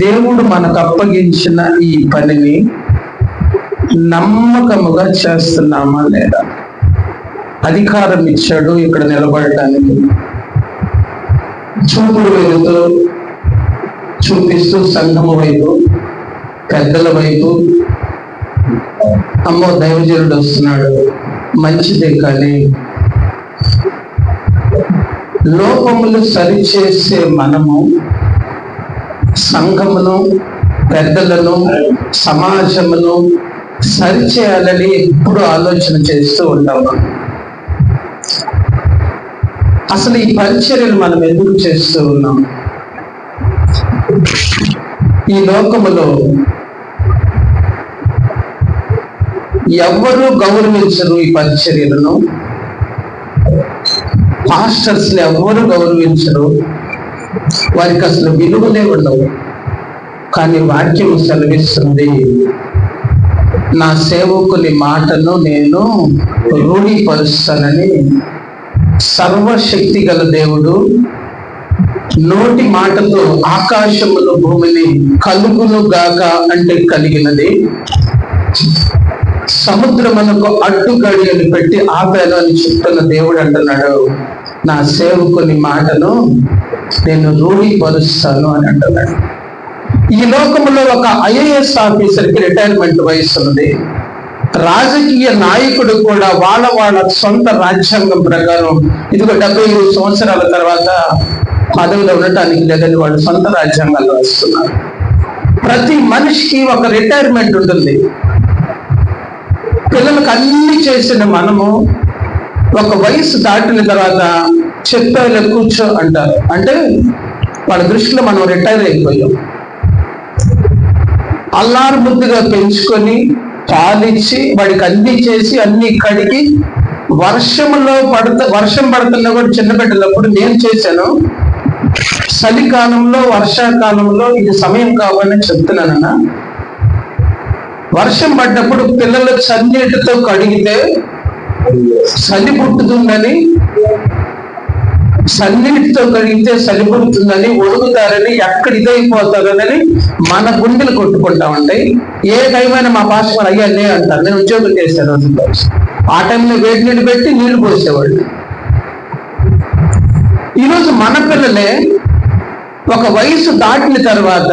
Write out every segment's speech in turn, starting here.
దేవుడు మనకు అప్పగించిన ఈ పనిని నమ్మకముగా చేస్తున్నామా లేదా? అధికారం ఇచ్చాడు ఇక్కడ నిలబడటానికి, చూపుడు వెలుగుతూ చూపిస్తూ సంఘము వైపు, పెద్దల వైపు, అమ్మో దైవజనుడు వస్తున్నాడు మంచిదే, కానీ లోపములు సరిచేసే మనము సంఘమును, పెద్దలను, సమాజమును సరిచేయాలని ఎప్పుడు ఆలోచన చేస్తూ ఉంటాము. అసలు ఈ పరిచర్యలు మనం ఎందుకు చేస్తూ ఉన్నాం? ఈ లోకములో ఎవరు గౌరవించరు ఈ పరిచర్యలను, పాస్టర్స్ ని ఎవరు గౌరవించరు, వారికి అసలు విలువలే ఉండవు. కానీ వాక్యం సెలవిస్తుంది, నా సేవకుని మాటను నేను రూఢీపరుస్తానని. సర్వశక్తి గల దేవుడు నోటి మాటతో ఆకాశమును భూమిని కలుగును గాక అంటే కలిగినది, సముద్రమునకు అడ్డుగడియలు పెట్టి ఆపాను అని చెప్తున్న దేవుడు అంటున్నాడు, నా సేవకుని మాటను నేను రూఢీపరుస్తాను అని అంటున్నాడు. ఈ లోకంలో ఒక ఐఏఎస్ ఆఫీసర్కి రిటైర్మెంట్ వయసు ఉంది. రాజకీయ నాయకుడు కూడా వాళ్ళ సొంత రాజ్యాంగం ప్రకారం ఇదిగో 75 సంవత్సరాల తర్వాత పదవిలో ఉండటానికి లేదని వాళ్ళు సొంత రాజ్యాంగాలు వస్తున్నారు. ప్రతి మనిషికి ఒక రిటైర్మెంట్ ఉంటుంది. పిల్లలకు అన్ని చేసిన మనము ఒక వయసు దాటిన తర్వాత చెప్పేలా కూర్చో అంటారు. అంటే వాళ్ళ దృష్టిలో మనం రిటైర్ అయిపోయాం. అల్లారు ముద్దుగా పెంచుకొని పాలిచ్చి వాడికి అన్ని చేసి అన్ని కడిగి వర్షం పడుతున్నా కూడా చిన్న బిడ్డలప్పుడు నేను చేశాను. చలికాలంలో వర్షాకాలంలో ఇది సమయం కావాలని చెప్తున్నానన్నా. వర్షం పడ్డప్పుడు పిల్లలు చన్నీటితో కడిగితే చలి పుట్టుతుందని, సన్నిధితో కడిగితే సరిపడుతుందని, ఒడుగుతారని, ఎక్కడ ఇదైపోతారని మన గుండెలు కొట్టుకుంటా ఉంటాయి. ఏ టైమైనా మా పాస్టర్ అయ్యా లే అంటారు. నేను ఉద్యోగం చేశాను, ఆ టైంలో వేడి నీళ్ళు పెట్టి నీళ్లు పోసేవాళ్ళు. ఈరోజు మన పిల్లలే ఒక వయసు దాటిన తర్వాత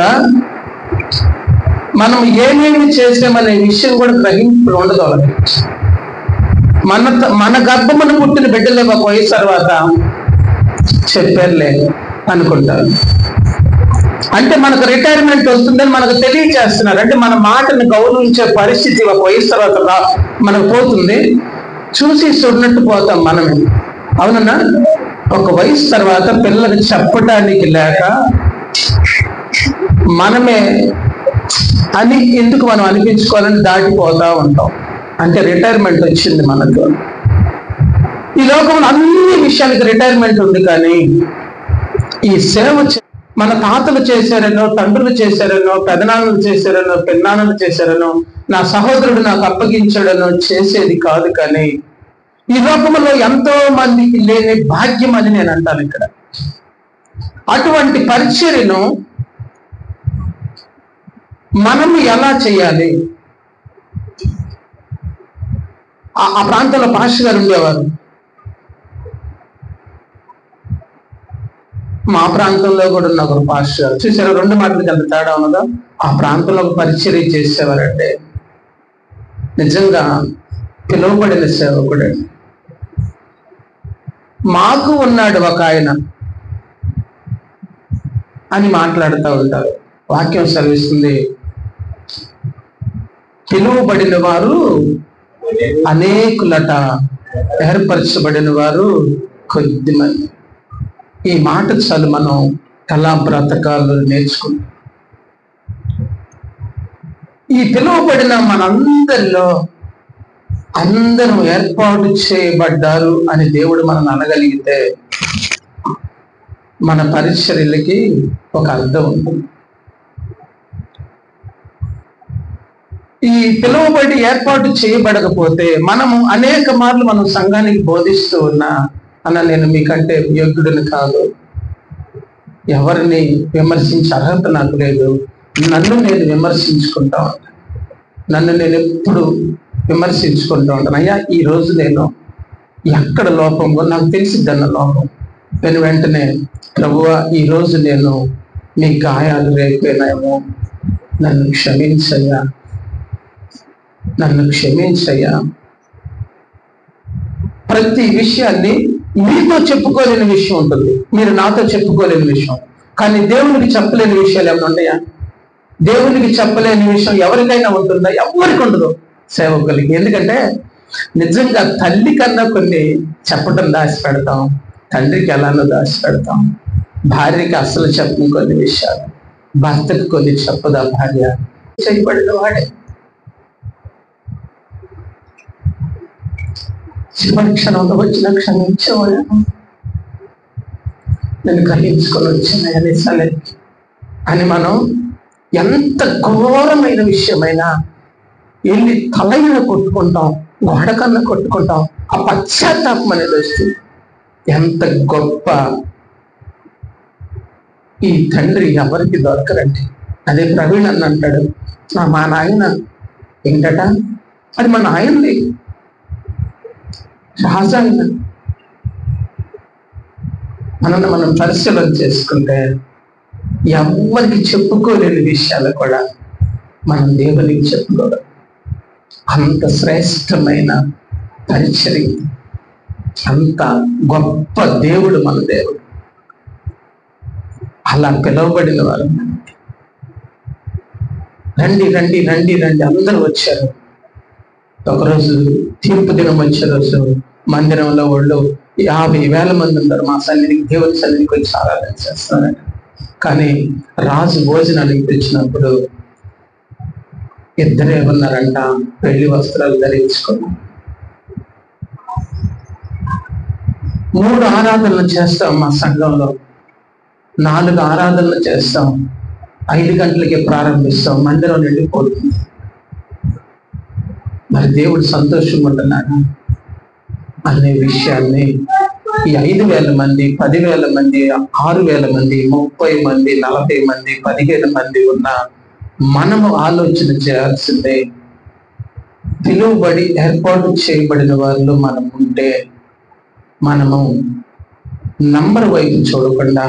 మనం ఏమేమి చేసామనే విషయం కూడా గ్రహింపు ఉండదు వాళ్ళకి. మన గర్భమును పుట్టిన బిడ్డలే ఒక వయసు తర్వాత చెప్పారులే అనుకుంటారు. అంటే మనకు రిటైర్మెంట్ వస్తుందని మనకు తెలియచేస్తున్నారు. అంటే మన మాటను గౌరవించే పరిస్థితి ఒక వయసు తర్వాత మనకు పోతుంది. చూసి చూడనట్టు పోతాం మనమే. అవునన్నా, ఒక వయసు తర్వాత పిల్లలకు చెప్పడానికి లేక మనమే అని ఎందుకు మనం అనిపించుకోవాలని దాటిపోతా ఉంటాం. అంటే రిటైర్మెంట్ వచ్చింది మనకు. ఈ లోకంలో అన్ని విషయాలకి రిటైర్మెంట్ ఉంది, కానీ ఈ సేవ మన తాతలు చేశారనో, తండ్రులు చేశారనో, పెదనాన్నలు చేశారనో, పెన్నాన్నలు చేశారనో, నా సహోదరుడు నాకు అప్పగించాడనో చేసేది కాదు. కానీ ఈ లోకంలో ఎంతో మందికి లేని భాగ్యం అని నేను అంటాను ఇక్కడ. అటువంటి పరిచర్యను మనం ఎలా చేయాలి? ఆ ప్రాంతంలో పాస్టర్ గారు ఉండేవారు. మా ప్రాంతంలో కూడా ఉన్న ఒక పాస్టర్ గారు చూసారు. 2 మాటలకి ఎంత తేడా ఉన్నదో. ఆ ప్రాంతంలో ఒక పరిచర్య చేసేవారంటే నిజంగా పిలువబడిన సేవకుడు. మాకు ఉన్నాడు ఒక ఆయన అని మాట్లాడుతూ ఉంటారు. వాక్యం సెలవిస్తుంది, పిలువబడిన వారు అనేకులట, ఏర్పరచబడిన వారు కొద్దిమంది. ఈ మాట చాలు మనం ఎలా బ్రతకాలు నేర్చుకుంటాం. ఈ పిలువబడిన మనందరిలో అందరూ ఏర్పాటు చేయబడ్డారు అని దేవుడు మనం అనగలిగితే మన పరిచర్యలకి ఒక అర్థం ఉంటుంది. ఈ పిలువబడి ఏర్పాటు చేయబడకపోతే మనము అనేక మార్లు మనం సంఘానికి బోధిస్తూ ఉన్నా, అన్న నేను మీకంటే యోగ్యుడిని కాదు, ఎవరిని విమర్శించే అర్హత నాకు లేదు, నన్ను నేను విమర్శించుకుంటా ఉంటాను. నన్ను నేను ఎప్పుడు విమర్శించుకుంటూ ఉంటాను. అయ్యా ఈ రోజు నేను ఎక్కడ లోపం నాకు తెలిసిద్దన్న లోపం. నేను వెంటనే ప్రభువా ఈ రోజు నేను నీ గాయాలు రేపేనేమో, నన్ను క్షమించయ్యా, నన్ను క్షమించయ్యా. ప్రతి విషయాన్ని మీతో చెప్పుకోలేని విషయం ఉంటుంది, మీరు నాతో చెప్పుకోలేని విషయం. కానీ దేవునికి చెప్పలేని విషయాలు ఏమైనా ఉన్నాయా? దేవునికి చెప్పలేని విషయం ఎవరికైనా ఉంటుందా? ఎవరికి ఉండదు, సేవకులకి. ఎందుకంటే నిజంగా తల్లి కన్నా కొన్ని చెప్పడం దాచిపెడతాం, తండ్రికి ఎలానో దాచిపెడతాం, భార్యకి అసలు చెప్పని కొన్ని విషయాలు, భర్తకు కొన్ని చెప్పదా భార్య. చేయబడిన వాడే చివరి క్షణంలో వచ్చిన క్షమించేవాడు, నేను గ్రహించుకొని వచ్చిన అని మనం ఎంత ఘోరమైన విషయమైనా వెళ్ళి తలైన కొట్టుకుంటాం, గోడ కన్నా కొట్టుకుంటాం. ఆ పశ్చాత్తాపం అనేది వస్తుంది. ఎంత గొప్ప ఈ తండ్రి ఎవరికి దొరకరండి. అదే ప్రవీణ్ అన్న అంటాడు, మా నాయన ఏంటట, అది మా నాయనది రాజాయన. మనం పరిశీలన చేసుకుంటే ఎవరికి చెప్పుకోలేని విషయాలు కూడా మనం దేవునికి చెప్పుకోవడం. అంత శ్రేష్టమైన పరిచర్య, అంత గొప్ప దేవుడు మన దేవుడు. అలా పిలువబడిన వారు రండి రండి రండి రండి అందరూ వచ్చారు. ఒకరోజు తీర్పు దినం వచ్చే రోజు మందిరంలో వాళ్ళు 50,000 మంది ఉన్నారు. మా సన్నిధికి, దేవుని సన్నిధికి వచ్చి ఆరాధన చేస్తారట. కానీ రాజు భోజనానికి పిలిచినప్పుడు ఇద్దరే ఉన్నారంట, పెళ్లి వస్త్రాలు ధరించుకున్నారు. 3 ఆరాధనలు చేస్తాం మా సంఘంలో, 4 ఆరాధనలు చేస్తాం, 5 గంటలకి ప్రారంభిస్తాం, మందిరం నిండిపోతుంది. మరి దేవుడు సంతోషంగా ఉంటున్నాడు అనే విషయాన్ని ఈ 5,000 మంది, 10,000 మంది, 6,000 మంది, 30 మంది, 40 మంది, 15 మంది ఉన్న మనము ఆలోచన చేయాల్సిందే. పిలువబడి ఏర్పాటు చేయబడిన వారిలో మనం ఉంటే మనము నంబర్ వైపు చూడకుండా,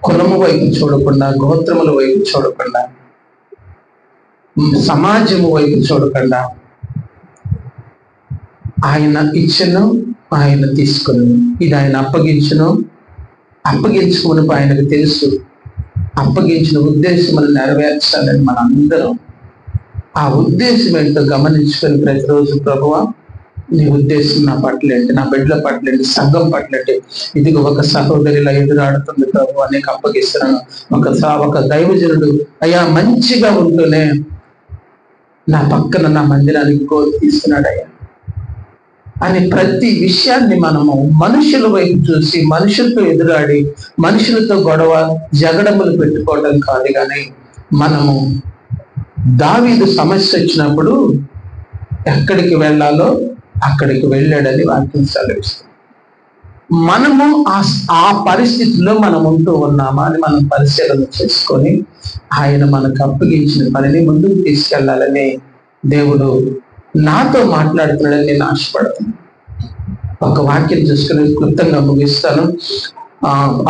కులము వైపు చూడకుండా, గోత్రముల వైపు చూడకుండా, సమాజము వైపు చూడకుండా, ఆయన ఇచ్చను, ఆయన తీసుకుని, ఇది ఆయన అప్పగించుకుని ఆయనకు తెలుసు. అప్పగించిన ఉద్దేశం మనం నెరవేర్చాలని మనందరం ఆ ఉద్దేశం ఏంటో గమనించుకొని ప్రతిరోజు ప్రభువా నీ ఉద్దేశం నా పట్లేంటి, నా బిడ్డల పట్లేంటి, సంఘం పట్లేంటి, ఇదిగో ఒక సహోదరిలా ఎదురాడుతుంది ప్రభు అనేక అప్పగిస్తున్నాను. ఒక దైవజనుడు అయ్యా మంచిగా ఉంటూనే నా పక్కన నా మందిరానికి కోరి తీసుకున్నాడయ్యా అని ప్రతి విషయాన్ని మనము మనుషుల వైపు చూసి, మనుషులతో ఎదురాడి, మనుషులతో గొడవ జగడములు పెట్టుకోవడం కాదు. కానీ మనము దావీదు సమస్య వచ్చినప్పుడు ఎక్కడికి వెళ్ళాలో అక్కడికి వెళ్ళాడని వాక్యం సెలవిస్తుంది. మనము ఆ పరిస్థితిలో మనం ఉంటూ ఉన్నామా అని మనం పరిశీలన చేసుకొని ఆయన మనకు అప్పగించిన పనిని ముందుకు తీసుకెళ్లాలని దేవుడు నాతో మాట్లాడుతున్నాడని నేను ఆశపడుతున్నాను. ఒక వాక్యం చూసుకుని క్లుప్తంగా ముగిస్తాను.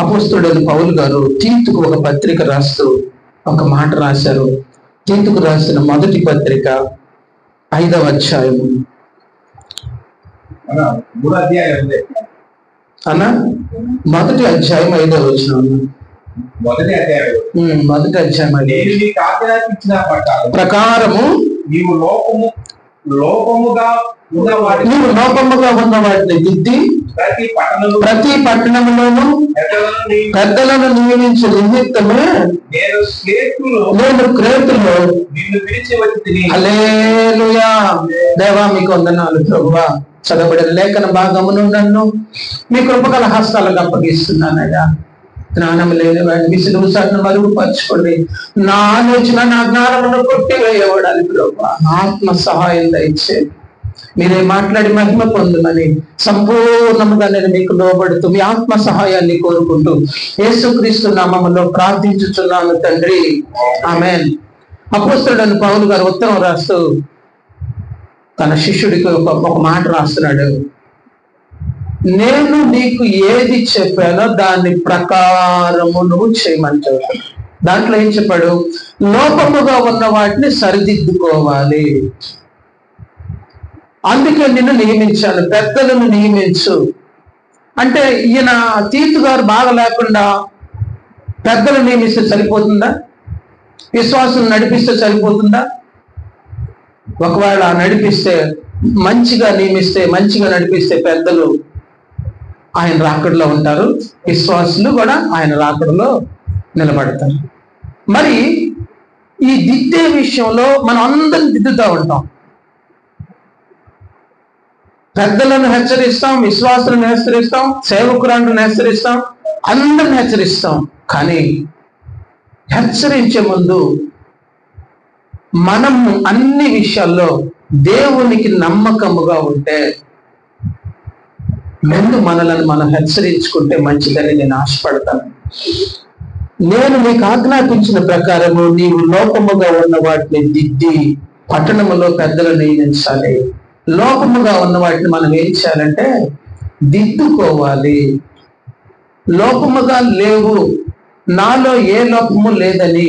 అపోస్తలుడైన పౌలు గారు తీతుకు ఒక పత్రిక రాస్తూ ఒక మాట రాశారు. తీతుకు రాసిన మొదటి పత్రిక 5వ అధ్యాయము అన్న మొదటి అధ్యాయం 5వ వచనం. మొదటి అధ్యాయం ప్రకారము నీవు లోపముగా ఉన్న వాటిని దిద్ది ప్రతి పట్టణంలోనూ పెద్దలను నియమించే నిమిత్తమే నేను క్రేతులో హల్లెలూయా. దేవా మీకు వందనాలు ప్రభువా. చదవబడిన లేఖన భాగమును నన్ను మీ కృపగల హస్తాలకు అప్పగిస్తున్నానయ్యా. జ్ఞానం లేని వాడిని విసుగు సాటిని మరుగుపరచుకోండి. నా ఆలోచన, నా జ్ఞానమును కొట్టివేయబడాలి ప్రభువా. ఆత్మ సహాయం దయచేయండి. మీరే మాట్లాడి మహిమ పొందుమని సంపూర్ణముగా నేను మీకు లోబడుతూ మీ ఆత్మ సహాయాన్ని కోరుకుంటూ యేసుక్రీస్తు నామములో ప్రార్థించుచున్నాను తండ్రి, ఆమేన్. అపోస్తలుడైన పౌలు గారు ఉత్తరం రాస్తూ తన శిష్యుడికి ఒక మాట రాస్తున్నాడు. నేను నీకు ఏది చెప్పానో దాని ప్రకారము నువ్వు చేయమని చెప్తాను. దాంట్లో ఏం చెప్పాడు? లోపముగా ఉన్న వాటిని సరిదిద్దుకోవాలి. అందుకే నిన్ను నియమించాను, పెద్దలను నియమించు అంటే. ఈయన తీతు గారు బాగా లేకుండా పెద్దలు నియమిస్తే సరిపోతుందా? విశ్వాసం నడిపిస్తే సరిపోతుందా? ఒకవేళ నడిపిస్తే, మంచిగా నియమిస్తే, మంచిగా నడిపిస్తే పెద్దలు ఆయన రాకడలో ఉంటారు, విశ్వాసులు కూడా ఆయన రాకడలో నిలబడతారు. మరి ఈ దిద్దే విషయంలో మనం అందరం దిద్దుతూ ఉంటాం. పెద్దలను హెచ్చరిస్తాం, విశ్వాసులను హెచ్చరిస్తాం, సేవకురాలను హెచ్చరిస్తాం, అందరిని హెచ్చరిస్తాం. కానీ హెచ్చరించే ముందు మనము అన్ని విషయాల్లో దేవునికి నమ్మకముగా ఉంటే, ముందు మనలను మనం హెచ్చరించుకుంటే మంచిదని నేను ఆశపడతాను. నేను నీకు ఆజ్ఞాపించిన ప్రకారము నీవు లోపముగా ఉన్న వాటిని దిద్ది పట్టణములో పెద్దలు నియమించాలి. లోపముగా ఉన్న వాటిని మనం ఏం చేయాలంటే దిద్దుకోవాలి. లోపముగా లేవు, నాలో ఏ లోపము లేదని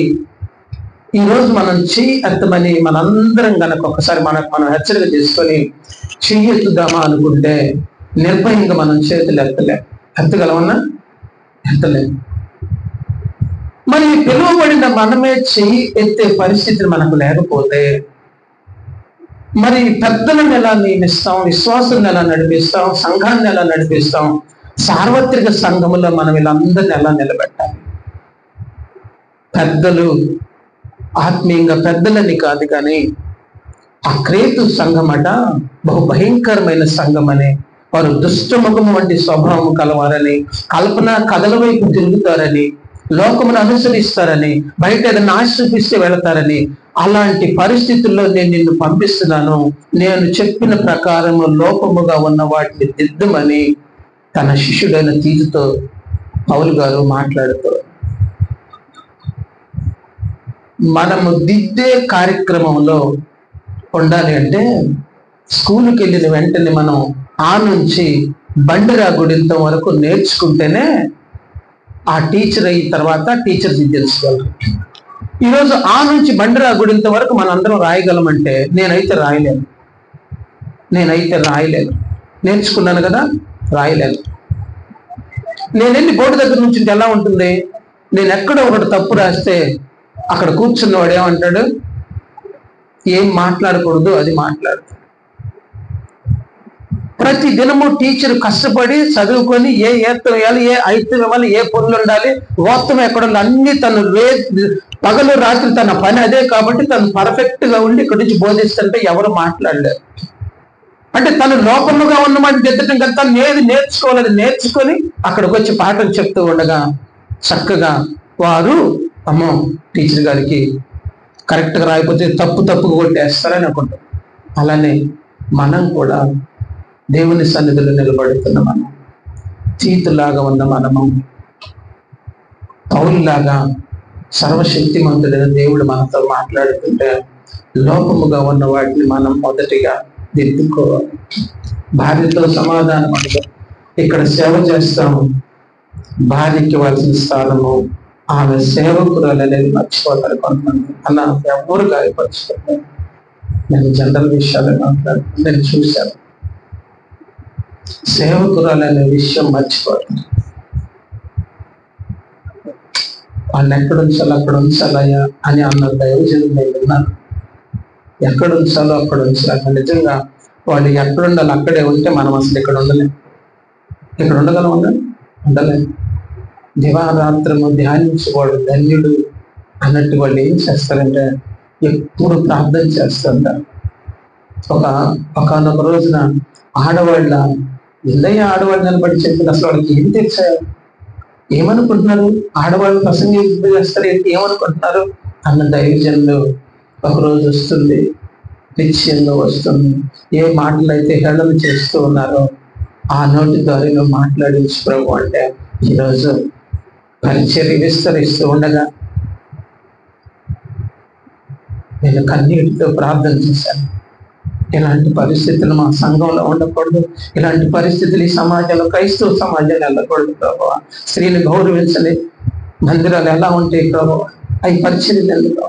ఈరోజు మనం చెయ్యి ఎత్తమని మనందరం గనక ఒకసారి మనం హెచ్చరిక చేసుకొని చెయ్యి ఎత్తుదామా అనుకుంటే నిర్భయంగా మనం చేతులు ఎత్తగలమన్నా? ఎత్తలేము. మరి పిలువబడిన మనమే చెయ్యి ఎత్తే పరిస్థితి మనకు లేకపోతే మరి పెద్దలను ఎలా నియమిస్తాం? విశ్వాసాన్ని ఎలా నడిపిస్తాం? సంఘాన్ని ఎలా నడిపిస్తాం? సార్వత్రిక సంఘములో మనం వీళ్ళందరినీ ఎలా నిలబెట్టాలి? పెద్దలు ఆత్మీయంగా పెద్దలని కాదు, కానీ ఆ క్రేతు సంఘం అట బహు భయంకరమైన సంఘం అని, వారు దుష్టముఖము వంటి స్వభావం కలవారని, కల్పన కథల వైపు తిరుగుతారని, లోకమును అనుసరిస్తారని, బయట ఏదైనా ఆశ చూపిస్తే వెళతారని, అలాంటి పరిస్థితుల్లో నేను నిన్ను పంపిస్తున్నాను. నేను చెప్పిన ప్రకారము లోపముగా ఉన్న వాటిని దిద్దమని తన శిష్యుడైన తీతుతో పౌలు గారు మాట్లాడుతూ, మనము దిద్దే కార్యక్రమంలో ఉండాలి అంటే స్కూల్కి వెళ్ళిన వెంటనే మనం ఆ నుంచి బండిరా గుడింత వరకు నేర్చుకుంటేనే ఆ టీచర్ అయిన తర్వాత టీచర్ దిద్దేసుకోవాలి. ఈరోజు ఆ నుంచి బండిరా గుడింత వరకు మనం అందరం రాయగలమంటే నేనైతే రాయలేను. నేర్చుకున్నాను కదా, రాయలేను. నేను వెళ్ళి బోర్డు దగ్గర నుంచి ఎలా ఉంటుంది? నేను ఎక్కడో ఒకటి తప్పు రాస్తే అక్కడ కూర్చున్నవాడు ఏమంటాడు? ఏం మాట్లాడకూడదు, అది మాట్లాడు. ప్రతి దినము టీచర్ కష్టపడి చదువుకొని ఏ ఏత్తం వేయాలి, ఏ ఐతం ఇవ్వాలి, ఏ పొరులు ఉండాలి, ఓత్తం ఎక్కడ ఉండాలి, అన్ని తను పగలు రాత్రి తన పని అదే కాబట్టి తను పర్ఫెక్ట్ గా ఉండి ఇక్కడి నుంచి బోధిస్తుంటే ఎవరు మాట్లాడలేరు. అంటే తను లోపముగా ఉన్నమాట దిద్దటం కదా, తను ఏది నేర్చుకోవాలని నేర్చుకొని అక్కడికి వచ్చి పాఠం చెప్తూ ఉండగా చక్కగా వారు అమ్మో టీచర్ గారికి కరెక్ట్గా రాయిపోతే తప్పుగా కొట్టేస్తారని అనుకుంటాం. అలానే మనం కూడా దేవుని సన్నిధిలో నిలబడుతున్న మనం, తీతులాగా ఉన్న మనము పౌలులాగా సర్వశక్తిమంతుడైన దేవుడు మనతో మాట్లాడుతుంటే లోపముగా ఉన్న వాటిని మనం మొదటిగా దిద్దుకోవాలి. భార్యతో సమాధానం అంటే ఇక్కడ సేవ చేస్తాము, భార్యకి ఇవ్వాల్సిన స్థానము, ఆమె సేవకురాలు అనేది మర్చిపోతారు కొంతమంది. అలా ఎవరు గాయపరుచుకుంటారు. నేను జనరల్ విషయాలు మాట్లాడుతున్నాను, నేను చూశాను. సేవకురాలు అనే విషయం మర్చిపోతారు. వాళ్ళని ఎక్కడ ఉంచాలో అక్కడ ఉంచాలయ్యా అని అన్న దైవజనులు నేను విన్నాను. ఎక్కడ ఉంచాలో అక్కడ ఉంచాలి. నిజంగా వాళ్ళు ఎక్కడ ఉండాలి అక్కడే ఉంటే మనం అసలు ఇక్కడ ఉండలేము. ఇక్కడ ఉండగలం ఉండలేము. దివారాత్రము ధ్యానించేవాడు ధన్యుడు అన్నట్టు వాళ్ళు ఏం చేస్తారంటే ఎప్పుడు ప్రార్థన చేస్తుంటారు. ఒకనొక రోజున ఆడవాళ్ళ ఎల్లయ్య ఆడవాళ్ళు నిలబడి చెప్పింది, అసలు వాళ్ళకి ఏం తెచ్చారు, ఏమనుకుంటున్నారు, ఆడవాళ్ళు ప్రసంగం చేస్తారు ఏమనుకుంటున్నారు అన్న దైవజనులు ఒకరోజు వస్తుంది. నిశ్చయంగా వస్తుంది. ఏ మాటలు అయితే హేళన చేస్తూ ఉన్నారో ఆ నోటి ద్వారా నువ్వు మాట్లాడించు ప్రభు అంటే ఈరోజు పరిచర్య విస్తరిస్తూ ఉండగా నేను కన్నీటితో ప్రార్థన చేశాను. ఇలాంటి పరిస్థితులు మా సంఘంలో ఉండకూడదు, ఇలాంటి పరిస్థితులు ఈ సమాజంలో, క్రైస్తవ సమాజంలో వెళ్ళకూడదు ప్రభు. స్త్రీని గౌరవించని మందిరాలు ఎలా ఉంటాయి ప్రభు, అవి పరిచర్యలు ఎందుకు?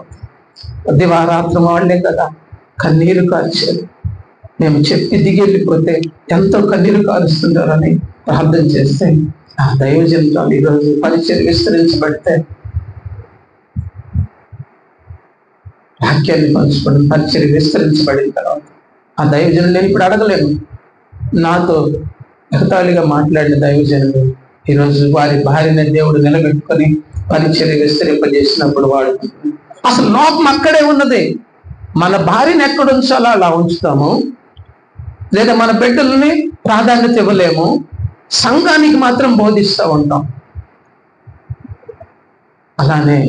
దివారాత్రం వాళ్ళే కదా కన్నీరు కార్చారు. మేము చెప్పి దిగెళ్ళిపోతే ఎంతో కన్నీరు కారుస్తుంటారని ప్రార్థన చేస్తే ఆ దైవజనులు ఈరోజు పరిచర్య విస్తరించబడితే వాక్యాన్ని పంచుకోవడం, పరిచర్య విస్తరించబడిన తర్వాత ఆ దైవజనులు నేను ఇప్పుడు అడగలేను. నాతో ఎగతాళిగా మాట్లాడిన దైవజనులు ఈరోజు వారి భార్యని దేవుడు నిలబెట్టుకొని పరిచర్య విస్తరింపజేసినప్పుడు వాడు అసలు లోపం అక్కడే ఉన్నది. మన భార్యను ఎక్కడ ఉంచాలో అలా ఉంచుతాము, లేదా మన బిడ్డల్ని ప్రాధాన్యత ఇవ్వలేము, సంఘానికి మాత్రం బోధిస్తూ ఉంటాం. అలానే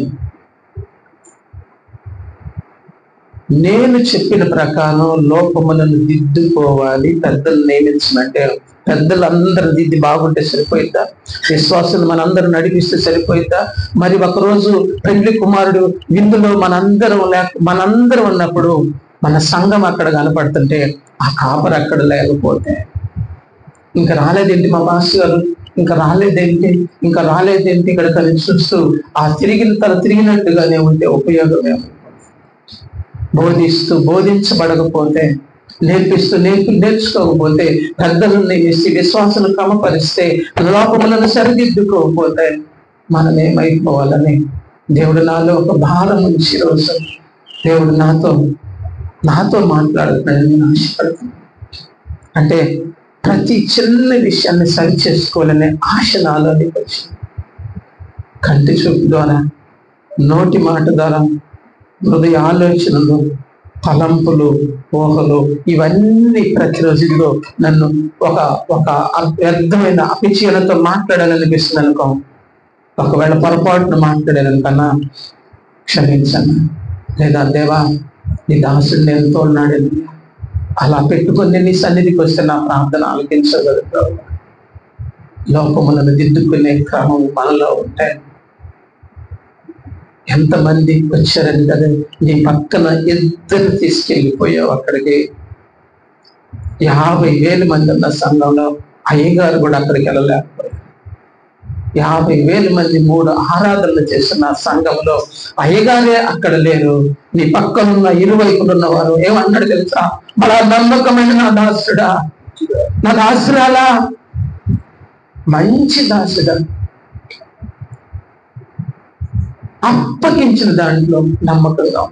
నేను చెప్పిన ప్రకారం లోపములను దిద్దుకోవాలి. పెద్దలు నియమించమంటే పెద్దలందరూ దిద్ది బాగుంటే సరిపోయిద్దా? విశ్వాసులు మనందరూ నడిపిస్తే సరిపోయిద్దా? మరి ఒకరోజు పెళ్లి కుమారుడు విందులో మనందరం ఉన్నప్పుడు మన సంఘం అక్కడ కనపడుతుంటే ఆ కాపరు అక్కడ లేకపోతే ఇంకా రాలేదేంటి మా మాస్టర్ గారు, ఇంకా రాలేదేంటి ఇక్కడ కలిసి చూస్తూ ఆ తిరిగినట్టుగానే ఉంటే ఉపయోగమే. బోధించబడకపోతే, నేర్చుకోకపోతే, పెద్దలను నియమిస్తే, విశ్వాసం క్రమపరిస్తే, లోపములను సరిదిద్దుకోకపోతే మనం ఏమైపోవాలని దేవుడు నాలో ఒక భారం ఉంచి రోజు దేవుడు నాతో మాట్లాడుతున్నాడని నేను ఆశపడుతున్నాను. అంటే ప్రతి చిన్న విషయాన్ని సరి చేసుకోవాలనే ఆశ నాలోనికి వచ్చింది. కంటి చూపు ద్వారా, నోటి మాట ద్వారా, హృదయ ఆలోచనలు, తలంపులు, ఊహలు, ఇవన్నీ ప్రతిరోజులో నన్ను ఒక వ్యర్థమైన అపిచీలతో మాట్లాడాలనిపిస్తుంది అనుకో. ఒకవేళ పొరపాటును మాట్లాడాలనుకన్నా క్షమించను, లేదా దేవా నీ దాసుడిని ఎంతో ఉన్నాడు అలా పెట్టుకొని నీ సన్నిధికి వస్తే నా ప్రార్థన ఆలకించగలుగుతావు. లోకములను దిద్దుకునే క్రమం మనలో ఉంటాయి. ఎంతమంది వచ్చారని కదా నీ పక్కన ఇద్దరు తీసుకెళ్ళిపోయావు అక్కడికి. 50,000 మంది ఉన్న సంఘంలో అయ్యగారు కూడా అక్కడికి వెళ్ళలేకపోయారు. 50,000 మంది 3 ఆరాధనలు చేస్తున్న సంఘంలో అయ్యగారే అక్కడ లేరు. నీ పక్కనున్న ఇరువైపులున్న వారు ఏమన్నాడు తెలుసా? బలా నమ్మకమైన నా దాసుడా, నా దాసురాలా, మంచి దాసుడా, అప్పగించిన దాంట్లో నమ్మకంగా,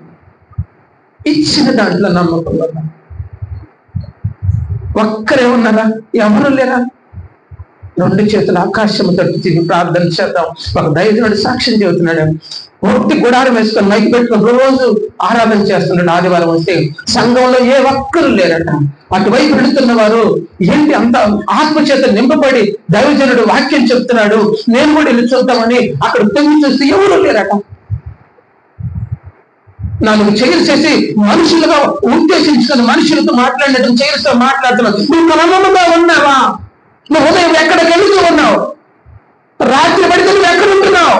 ఇచ్చిన దాంట్లో నమ్మకంగా. ఒక్కరే ఉన్నారా? ఎవరు లేరా? 2 చేతులు ఆకాశము తట్టు తిరిగి ప్రార్థన చేద్దాం. ఒక దైవజనుడు సాక్ష్యం చెబుతున్నాడు. ఒట్టి గుడారం వేసుకొని మైకి పెట్టుకొని రోజు ఆరాధన చేస్తున్నాడు. ఆదివారం వస్తే సంఘంలో ఏ ఒక్కరు లేరట. అటువైపు వెళుతున్న వారు ఏంటి అంత ఆత్మచేత నింపబడి దైవజనుడు వాక్యం చెప్తున్నాడు, నేను కూడా వెళ్ళి చూద్దామని అక్కడ తొంగి చూస్తే ఎవరు లేరట. 4 చైర్స్ చేసి మనుషులుగా ఉద్దేశించుకొని మనుషులతో మాట్లాడినట్టు చైర్స్తో మాట్లాడుతున్నావు. నువ్వు క్రమముగా ఉన్నావా? నువ్వు ఉదయం ఎక్కడికి వెళుతూ ఉన్నావు? రాత్రి పడితే నువ్వు ఎక్కడ ఉంటున్నావు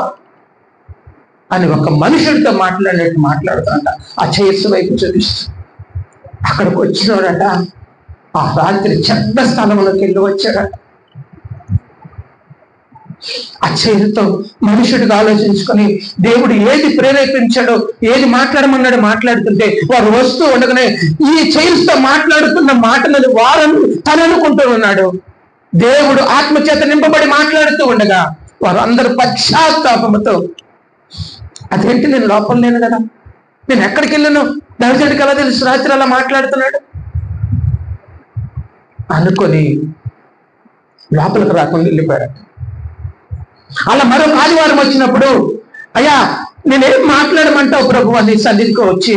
అని ఒక మనుషుడితో మాట్లాడినట్టు మాట్లాడుతాడట. ఆ చైర్స్ వైపు చూపిస్తూ అక్కడికి వచ్చినోడట ఆ రాత్రి చెడ్డ స్థలంలోకి వెళ్ళి వచ్చాడట. ఆ చైర్తో మనుషుడిగా ఆలోచించుకొని దేవుడు ఏది ప్రేరేపించాడో, ఏది మాట్లాడమన్నాడో మాట్లాడుతుంటే వారు వస్తూ ఉండగానే ఈ చైర్స్తో మాట్లాడుతున్న మాటలను వారను తననుకుంటూ ఉన్నాడు. దేవుడు ఆత్మచేత నింపబడి మాట్లాడుతూ ఉండగా వారు అందరూ పశ్చాత్తాపంతో, అదేంటి నేను లోపల లేను కదా, నేను ఎక్కడికి వెళ్ళాను, దైవజనుడికి ఎలా తెలుసు రాత్రి అలా మాట్లాడుతున్నాడు అనుకొని లోపలికి రాకుండా వెళ్ళిపోయాడు. అలా మరొక ఆదివారం వచ్చినప్పుడు, అయ్యా నేనేం మాట్లాడమంటావు ప్రభు అని సన్నిధికి వచ్చి,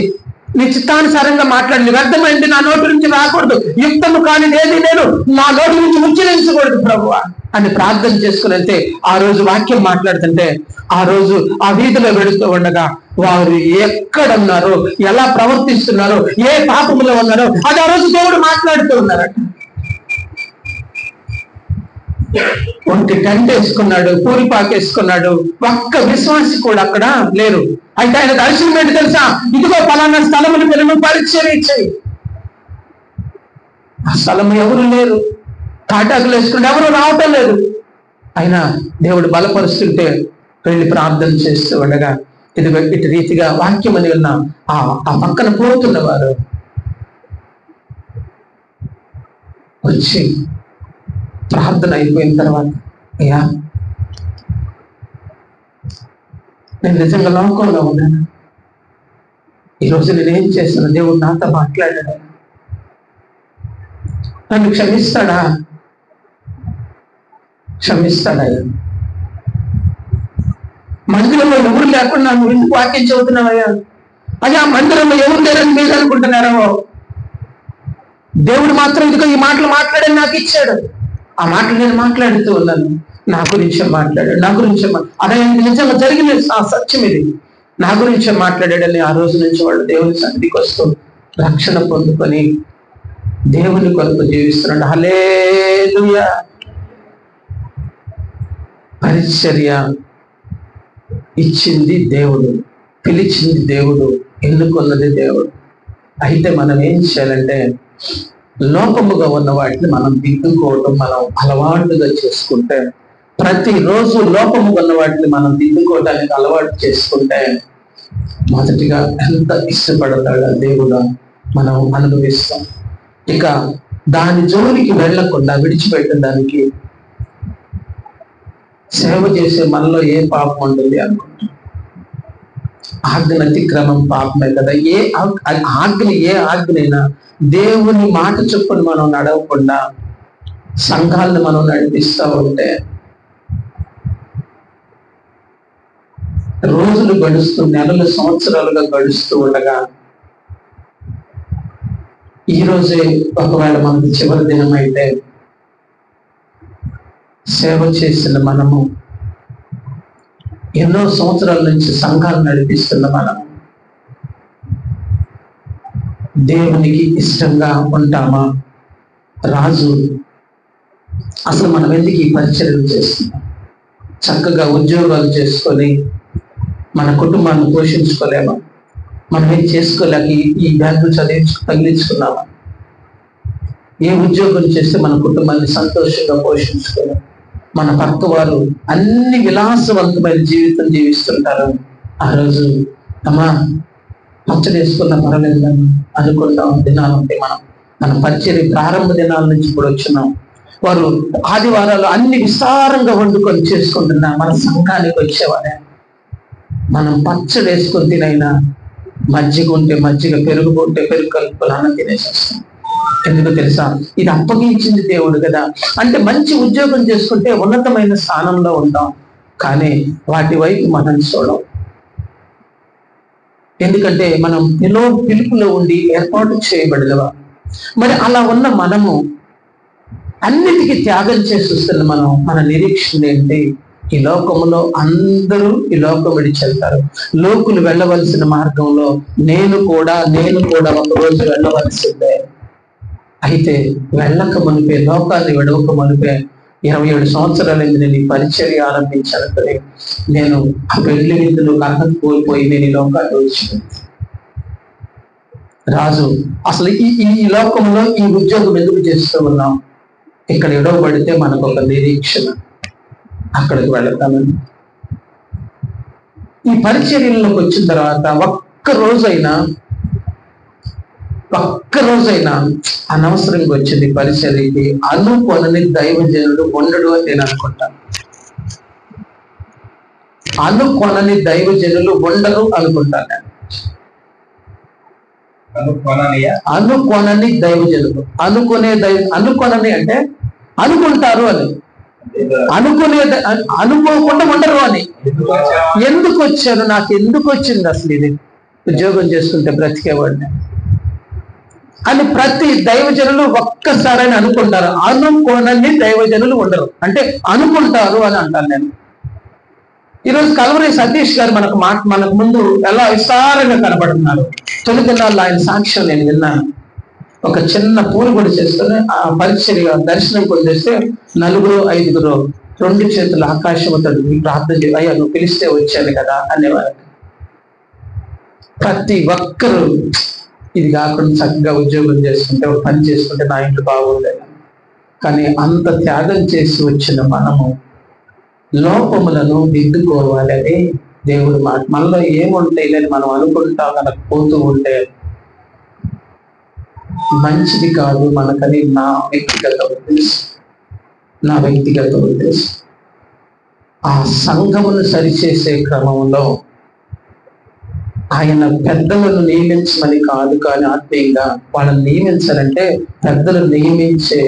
నీ చిత్తానుసారంగా మాట్లాడి, వ్యర్థమైంది నా నోటి నుంచి రాకూడదు, యుక్తము కాని ఏది నేను నా నోటి నుంచి ఉచ్చరించకూడదు ప్రభు అని ప్రార్థన చేసుకుని వెళ్తే ఆ రోజు వాక్యం మాట్లాడుతుంటే ఆ రోజు ఆ వీధిలో వెళుతూ ఉండగా వారు ఎక్కడున్నారో, ఎలా ప్రవర్తిస్తున్నారో, ఏ పాపంలో ఉన్నారో అది ఆ రోజు దేవుడు మాట్లాడుతూ ఉన్నారట. ఒంటి టెంట్ వేసుకున్నాడు, పూరిపాకు వేసుకున్నాడు, ఒక్క విశ్వాసి కూడా అక్కడ లేరు. అయితే ఆయన దర్శనం ఏంటి తెలుసా? ఇదిగో పలానా స్థలములు పిల్లలు పరిచయం చేయి. ఆ స్థలం ఎవరు లేరు, తాటాకులు వేసుకుంటే ఎవరు రావటం లేదు. అయినా దేవుడు బలపరుస్తుంటే వెళ్ళి ప్రార్థన చేస్తూ ఉండగా ఇదిగో ఇటు రీతిగా వాక్యం అని ఉన్న ఆ పక్కన పోతున్నవారు వచ్చి ప్రార్థన అయిపోయిన తర్వాత, అయ్యా నేను నిజంగా లోకంలో ఉన్నాను, ఈరోజు నేనేం చేస్తాను, దేవుడు నాతో మాట్లాడాడు, నన్ను క్షమిస్తాడా? క్షమిస్తాడా? మందిరంలో ఎవరు లేకుండా నువ్వు ఎందుకు వాక్యం చదువుతున్నావయ్యా? అయ్యా మందిరంలో ఎవరు లేరని మీరు అనుకుంటున్నారో, దేవుడు మాత్రం ఇదిగో ఈ మాటలు మాట్లాడని నాకు ఇచ్చాడు. ఆ మాటలు నేను మాట్లాడుతూ ఉన్నాను, నా గురించే మాట్లాడాడు, నా గురించే అదే నిజంగా జరిగిన ఆ సత్యం ఇది, నా గురించే మాట్లాడాడని ఆ రోజు నుంచి వాళ్ళు దేవుని సన్నిధికి వస్తూ రక్షణ పొందుకొని దేవుని కొరకు జీవిస్తున్నాడు. హల్లెలూయా. పరిచర్య ఇచ్చింది దేవుడు, పిలిచింది దేవుడు, ఎన్నుకున్నది దేవుడు. అయితే మనం ఏం చేయాలంటే లోపముగా ఉన్న వాటిని మనం దిద్దుకోవడం మనం అలవాటుగా చేసుకుంటే, ప్రతిరోజు లోపముగా ఉన్న వాటిని మనం దిద్దుకోవడానికి అలవాటు చేసుకుంటే మొదటిగా ఎంత ఇష్టపడతాడో దేవుడు మనం అనుభవిస్తాం. ఇక దాని జోలికి వెళ్లకుండా విడిచిపెట్టడానికి సేవ చేసే మనలో ఏ పాపం ఉంటుంది అనుకుంటాం? ఆజ్ఞ అతిక్రమం పాపమే కదా. ఏ ఆజ్ఞైనా దేవుని మాట చొప్పున మనం నడవకుండా సంఘాలను మనం నడిపిస్తూ ఉంటే రోజులు గడుస్తూ, నెలలు సంవత్సరాలుగా గడుస్తూ ఉండగా ఈ రోజే ఒకవేళ మనకి చివరి దినం అయితే సేవ చేసిన మనము, ఎన్నో సంవత్సరాల నుంచి సంఘాలు నడిపిస్తున్న మనము దేవునికి ఇష్టంగా ఉంటామా? రాజు అసలు మనం ఎందుకు ఈ పరిచర్యలు చేస్తున్నాం? చక్కగా ఉద్యోగాలు చేసుకొని మన కుటుంబాన్ని పోషించుకోలేమా? మనం ఏం చేసుకోలేక ఈ బ్యాంకులు తగిలించుకున్నామా? ఏ ఉద్యోగం చేస్తే మన కుటుంబాన్ని సంతోషంగా పోషించుకోలేం? మన పక్క వారు అన్ని విలాసవంతమైన జీవితం జీవిస్తుంటారు. ఆ రోజు అమ్మా పచ్చడి వేసుకున్న పర్వాలేదని అనుకుంటాం. దినాలు ఉంటే మన పరిచర్య ప్రారంభ దినాల నుంచి ఇప్పుడు వచ్చినాం. వారు ఆదివారాలు అన్ని విస్తారంగా వండుకొని చేసుకుంటున్నా మన సంఘానికి వచ్చేవారే. మనం పచ్చడి వేసుకొని తినైనా మజ్జిగ ఉంటే మజ్జిగ, పెరుగు ఉంటే పెరుగు కలుపుకొని అన్నం తినేసేస్తాం. ఎందుకు తెలుసా? ఇది అప్పగించింది దేవుడు కదా. అంటే మంచి ఉద్యోగం చేసుకుంటే ఉన్నతమైన స్థానంలో ఉంటాం, కానీ వాటి వైపు మనం చూడం. ఎందుకంటే మనం పిలుపులో ఉండి ఏర్పాటు చేయబడినవా. మరి అలా ఉన్న మనము అన్నిటికీ త్యాగం చేసి వస్తున్న మన నిరీక్షణ ఏంటి? ఈ లోకంలో అందరూ ఈ లోకం విడిచెళ్తారు. లోకులు వెళ్ళవలసిన మార్గంలో నేను కూడా ఒక రోజు వెళ్ళవలసిందే. అయితే వెళ్ళక మునిపే, లోకాన్ని విడవక మునిపే 27 సంవత్సరాలైంది నేను ఈ పరిచర్య ఆరంభించాలని, నేను ఆ పెళ్లి విందులు అర్హత కోల్పోయి నేను ఈ లోకాన్ని వచ్చింది. రాజు అసలు ఈ లోకంలో ఈ ఉద్యోగం ఎందుకు చేస్తూ ఉన్నాం? ఇక్కడ విడవబడితే మనకు ఒక నిరీక్షణ, అక్కడికి వెళతామని. ఈ పరిచర్యలోకి వచ్చిన తర్వాత ఒక్క రోజైనా అనవసరంగా వచ్చింది పరిచర్యకి అనుకొనని దైవజనుడు ఉండడు అని నేను అనుకుంటాను. అనుకొనని దైవజనులు ఉండరు అనుకుంటాను. అనుకొనని దైవజనులు, అనుకొనని అంటే అనుకుంటారు అని, అనుకోకుండా ఉండరు అని. ఎందుకు వచ్చాను, నాకు ఎందుకు వచ్చింది అసలు ఇది? ఉద్యోగం చేసుకుంటే బ్రతికేవాడిని, అని ప్రతి దైవజనులు ఒక్కసారని అనుకుంటారు. అనుకోనని దైవజనులు ఉండరు, అంటే అనుకుంటారు అని అంటాను నేను. ఈరోజు కలవరి సతీష్ గారు మనకు ముందు ఎలా విస్తారంగా కనబడుతున్నారు. తొలి దినాల్లో ఆయన సాక్ష్యం నేను విన్నాను. ఒక చిన్న పూలు కూడా చేసుకుని ఆ పరిచర్య దర్శనం పొందేస్తే 4-5 2 చేతులు ఆకాశంతో ప్రార్థన చేయ, అయ్యా నువ్వు పిలిస్తే వచ్చాను కదా అనేవారు. ప్రతి ఒక్కరూ ఇది కాకుండా చక్కగా ఉద్యోగం చేసుకుంటే, ఒక పని చేసుకుంటే నా ఇంట్లో బాగుండేది. కానీ అంత త్యాగం చేసి వచ్చిన మనము లోపములను దిద్దుకోవాలని దేవుడు మనలో ఏముంటాయి లేని మనం అనుకుంటా మనకు పోతూ ఉంటే మంచిది కాదు మనకని నా వ్యక్తిగత ఉద్దేశం. ఆ సంఘమును సరిచేసే క్రమంలో ఆయన పెద్దలను నియమించమని కాదు, కానీ ఆత్మీయంగా వాళ్ళని నియమించాలంటే పెద్దలు నియమించే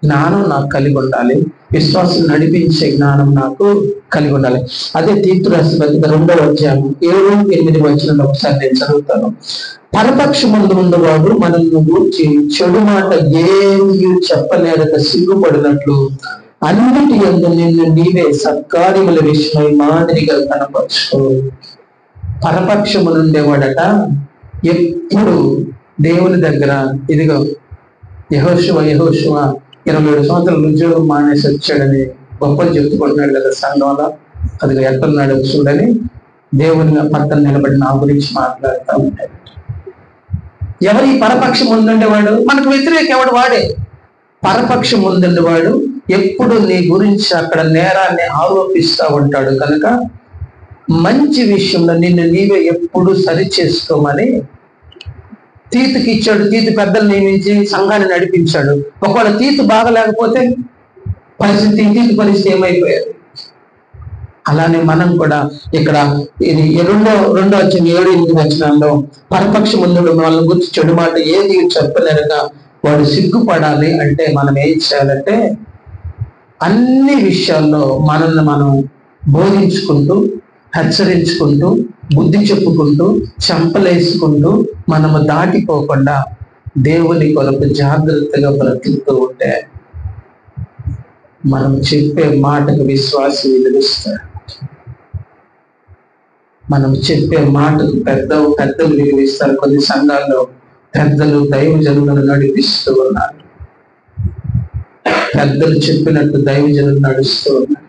జ్ఞానం నాకు కలిగి ఉండాలి, విశ్వాసం నడిపించే జ్ఞానం నాకు కలిగి ఉండాలి. అదే తీతు రాసిన పత్రిక 2వ అధ్యాయం 7-8 వచనంలో ఒకసారి నేను చదువుతాను. పరపక్షమందు ఉన్నవాడు మనల్ని గూర్చి చెడు మాట ఏమీ చెప్పలేక సిగ్గుపడినట్లు అన్నిటి యందు నిన్ను నీవే సత్కార్యముల విషయమై మాదిరిగా కనపరచుకో. పరపక్షము నుండేవాడట ఎప్పుడు దేవుని దగ్గర, ఇదిగో యెహోషువ 27 సంవత్సరాల ఉద్యోగం మానేసి వచ్చాడని గొప్పలు చెప్పుకుంటున్నాడు కదా సంఘంలో. అది ఎక్కడున్నాడు చూడని దేవుని పక్కన నిలబడి నా గురించి మాట్లాడుతూ ఉంటాడు. ఎవరు ఈ పరపక్షం ముందుండేవాడు? మనకు వ్యతిరేక ఎవడు? వాడే. పరపక్షం ముందుండేవాడు ఎప్పుడు నీ గురించి అక్కడ నేరాన్ని ఆరోపిస్తూ ఉంటాడు. కనుక మంచి విషయంలో నిన్ను నీవే ఎప్పుడు సరి చేసుకోమని తీతుకి ఇచ్చాడు. తీతు పెద్దలు నియమించి సంఘాన్ని నడిపించాడు. ఒకవేళ తీతు బాగలేకపోతే తీతు పరిస్థితి ఏమైపోయాడు? అలానే మనం కూడా ఇక్కడ ఇది 2వ అధ్యాయం 7-8 వచనాల్లో పరపక్ష ముందు వాళ్ళని గురించి చెడు మాట ఏది చెప్పలేరుగా వాడు సిగ్గుపడాలి అంటే మనం ఏం చేయాలంటే అన్ని విషయాల్లో మనల్ని మనం బోధించుకుంటూ, హెచ్చరించుకుంటూ, బుద్ధి చెప్పుకుంటూ, చెంపలేసుకుంటూ మనము దాటిపోకుండా దేవుని కొరకు జాగ్రత్తగా బ్రతుకుతూ ఉంటే మనం చెప్పే మాటకు విశ్వాసం విలువిస్తాడు. మనం చెప్పే మాటకు పెద్దలు విలువిస్తారు. కొన్ని సంఘాల్లో పెద్దలు దైవజనులను నడిపిస్తూ ఉన్నారు. పెద్దలు చెప్పినట్టు దైవజనులు నడుస్తూ ఉన్నారు.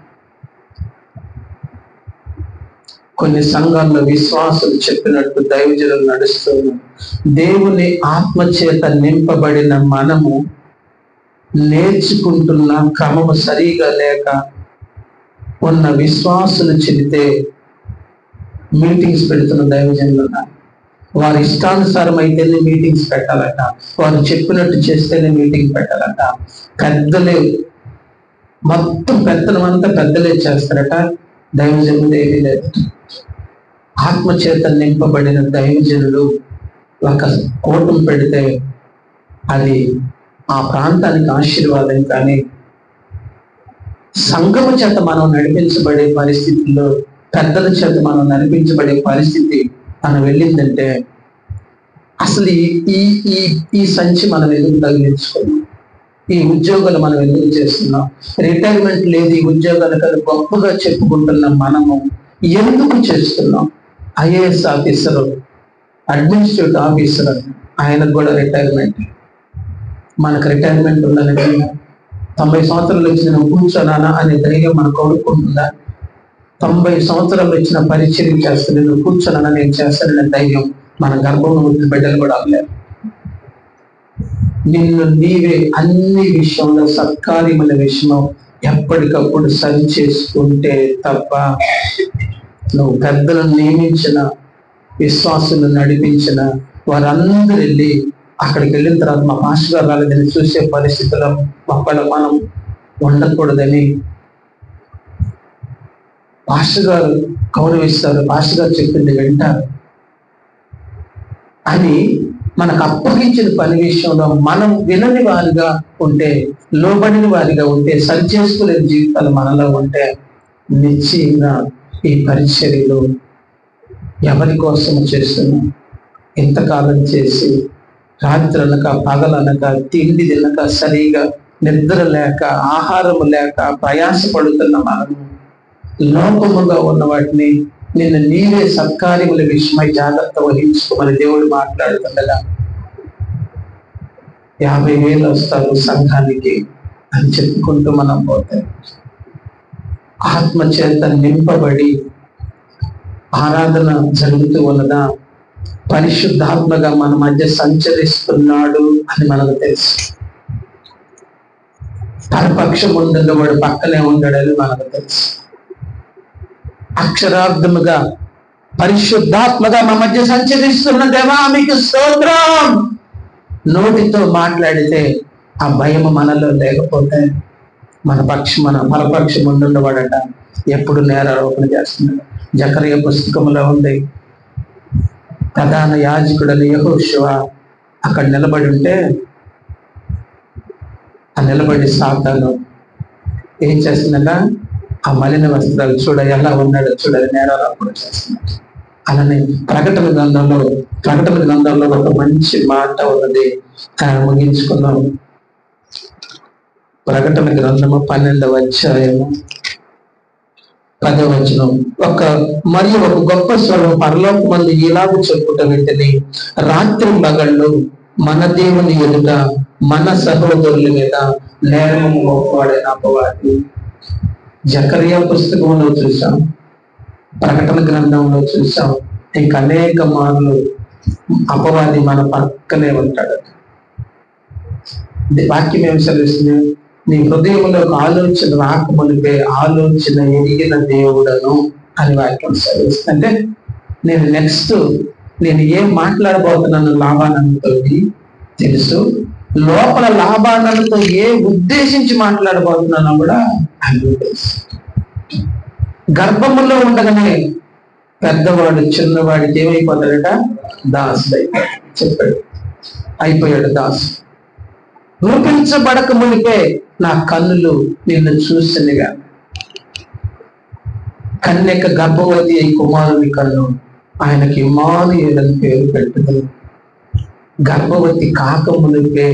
కొన్ని సంఘాల్లో విశ్వాసులు చెప్పినట్టు దైవజనులు నడుస్తూ ఉన్నారు. దేవుని ఆత్మచేత నింపబడిన మనము నేర్చుకుంటున్న క్రమము సరిగా లేక ఉన్న విశ్వాసులు చెబితే మీటింగ్స్ పెడుతున్న దైవజనులు ఉన్నారు. వారి ఇష్టానుసారం అయితేనే మీటింగ్స్ పెట్టాలట, వారు చెప్పినట్టు చేస్తేనే మీటింగ్ పెట్టాలట. పెద్దలే మొత్తం పెత్తనమంతా పెద్దలే చేస్తారట, దైవజనులు ఏమీ లేదు. ఆత్మచేత నింపబడిన దైవజనులు ఒక కూటం పెడితే అది ఆ ప్రాంతానికి ఆశీర్వాదం. కానీ సంఘము చేత మనం నడిపించబడే పరిస్థితుల్లో, పెద్దల చేత మనం నడిపించబడే పరిస్థితి మనం వెళ్ళిందంటే అసలు ఈ సంచి మనం ఎందుకు తగిలించుకున్నాం? ఈ ఉద్యోగాలు మనం ఎందుకు చేస్తున్నాం? రిటైర్మెంట్ లేదు ఈ ఉద్యోగాలు కదా గొప్పగా చెప్పుకుంటున్న మనము ఎందుకు చేస్తున్నాం? ఐఏఎస్ ఆఫీసర్, అడ్మినిస్ట్రేటివ్ ఆఫీసర్, ఆయనకు కూడా రిటైర్మెంట్. మనకు రిటైర్మెంట్ ఉండాలంటే 90 సంవత్సరాలు వచ్చి నేను కూర్చోనానా అనే ధైర్యం మనకు కోరుకుంటుందా? 90 సంవత్సరాలు వచ్చిన పరిచయం చేస్తే నేను కూర్చోనానా, నేను చేస్తాననే ధైర్యం మన గర్భంలో ఉన్న బిడ్డలు కూడా అవ్వలేదు. నిన్ను నీవే అన్ని విషయంలో సత్కార్యమైన విషయంలో ఎప్పటికప్పుడు సరి చేసుకుంటే తప్ప నువ్వు పెద్దలను నియమించిన, విశ్వాసులను నడిపించిన వారందరూ వెళ్ళి అక్కడికి వెళ్ళిన తర్వాత మా మాస్టర్ గారు రాలేదని చూసే పరిస్థితుల్లో అక్కడ మనం ఉండకూడదని మాస్టర్ గారు గౌరవిస్తారు, మాస్టర్ గారు చెప్పింది వింటారు అని మనకు అప్పగించిన పని విషయంలో మనం వినని వారిగా ఉంటే, లోబడిన వారిగా ఉంటే, సరి చేసుకునే జీవితాలు మనలో ఉంటే నిశ్చయంగా ఈ పరిచర్యలు ఎవరి కోసం చేస్తున్నాం? ఇంతకాలం చేసి రాత్రి అనక పగలనక తిండి తినక సరిగా నిద్ర లేక ఆహారము లేక ప్రయాసపడుతున్న మనము లోపముగా ఉన్న వాటిని నిన్ను నీవే సత్కార్యముల విషయమై జాగ్రత్త వహించుకోమని దేవుడు మాట్లాడుతుండగా 50,000 వస్తారు సంఘానికి అని చెప్పుకుంటూ మనం పోతే ఆత్మ చేత నింపబడి ఆరాధన జరుగుతూ ఉన్నదా, పరిశుద్ధాత్మగా మన మధ్య సంచరిస్తున్నాడు అని మనకు తెలుసు. పరపక్షం ఉండగా వాడు పక్కనే ఉండడని మనకు తెలుసు. అక్షరార్థముగా పరిశుద్ధాత్మగా మన మధ్య సంచరిస్తున్న దేవా మీకు స్తోత్రం నోటితో మాట్లాడితే ఆ భయం మనలో లేకపోతే మన పరపక్షం ఉండుండవాడట ఎప్పుడు నేరారోపణ చేస్తున్నాడు. జకర్య పుస్తకంలో ఉంది, ప్రధాన యాజకుడని యెహోషువ అక్కడ నిలబడి ఉంటే ఆ నిలబడి సాతాను ఏం చేస్తుందట, ఆ మలిన వస్త్రాలు చూడ ఎలా ఉన్నాడో చూడాలి నేరారోపణ చేస్తున్నాడు. అలానే ప్రకటన గ్రంథంలో ఒక మంచి మాట ఉన్నది, ముగించుకున్నాం. ప్రకటన గ్రంథము 12వ అధ్యాయము 10వ వచనం. మరియు ఒక గొప్ప స్వరం పరలోకమందు ఇలాగ చెప్పుట వెంటనే, రాత్రి మగళ్ళు మన దేవుని ఎదుట మన సహోదరుల మీద నేరము మోపవాడైన అపవాది. జకర్యా పుస్తకంలో చూసాం, ప్రకటన గ్రంథంలో చూసాం, ఇంకా అనేక మార్లు అపవాది మన పక్కనే ఉంటాడు. వాక్యం ఏం సెలవిస్తుంది, నీ హృదయంలో ఆలోచన రాకమునిపే ఆలోచన ఎరిగిన దేవుడను అని వాక్యం సెలవిస్తుంది. అంటే నేను ఏం మాట్లాడబోతున్నాను లాభానంతో తెలుసు, లోపల లాభానంతో ఏ ఉద్దేశించి మాట్లాడబోతున్నానో కూడా అది తెలుసు. గర్భములో ఉండగానే పెద్దవాడు చిన్నవాడికి ఏమైపోతాడట, దాసుడు చెప్పాడు, అయిపోయాడు దాసు. రూపించబడక మునిపే నా కన్నులు నిన్ను చూసినగా, కన్యక గర్భవతి అయి కుమారుని కన్ను ఆయనకి ఇమ్మానుయేలని పేరు పెట్టుతుంది. గర్భవతి కాక మునిపే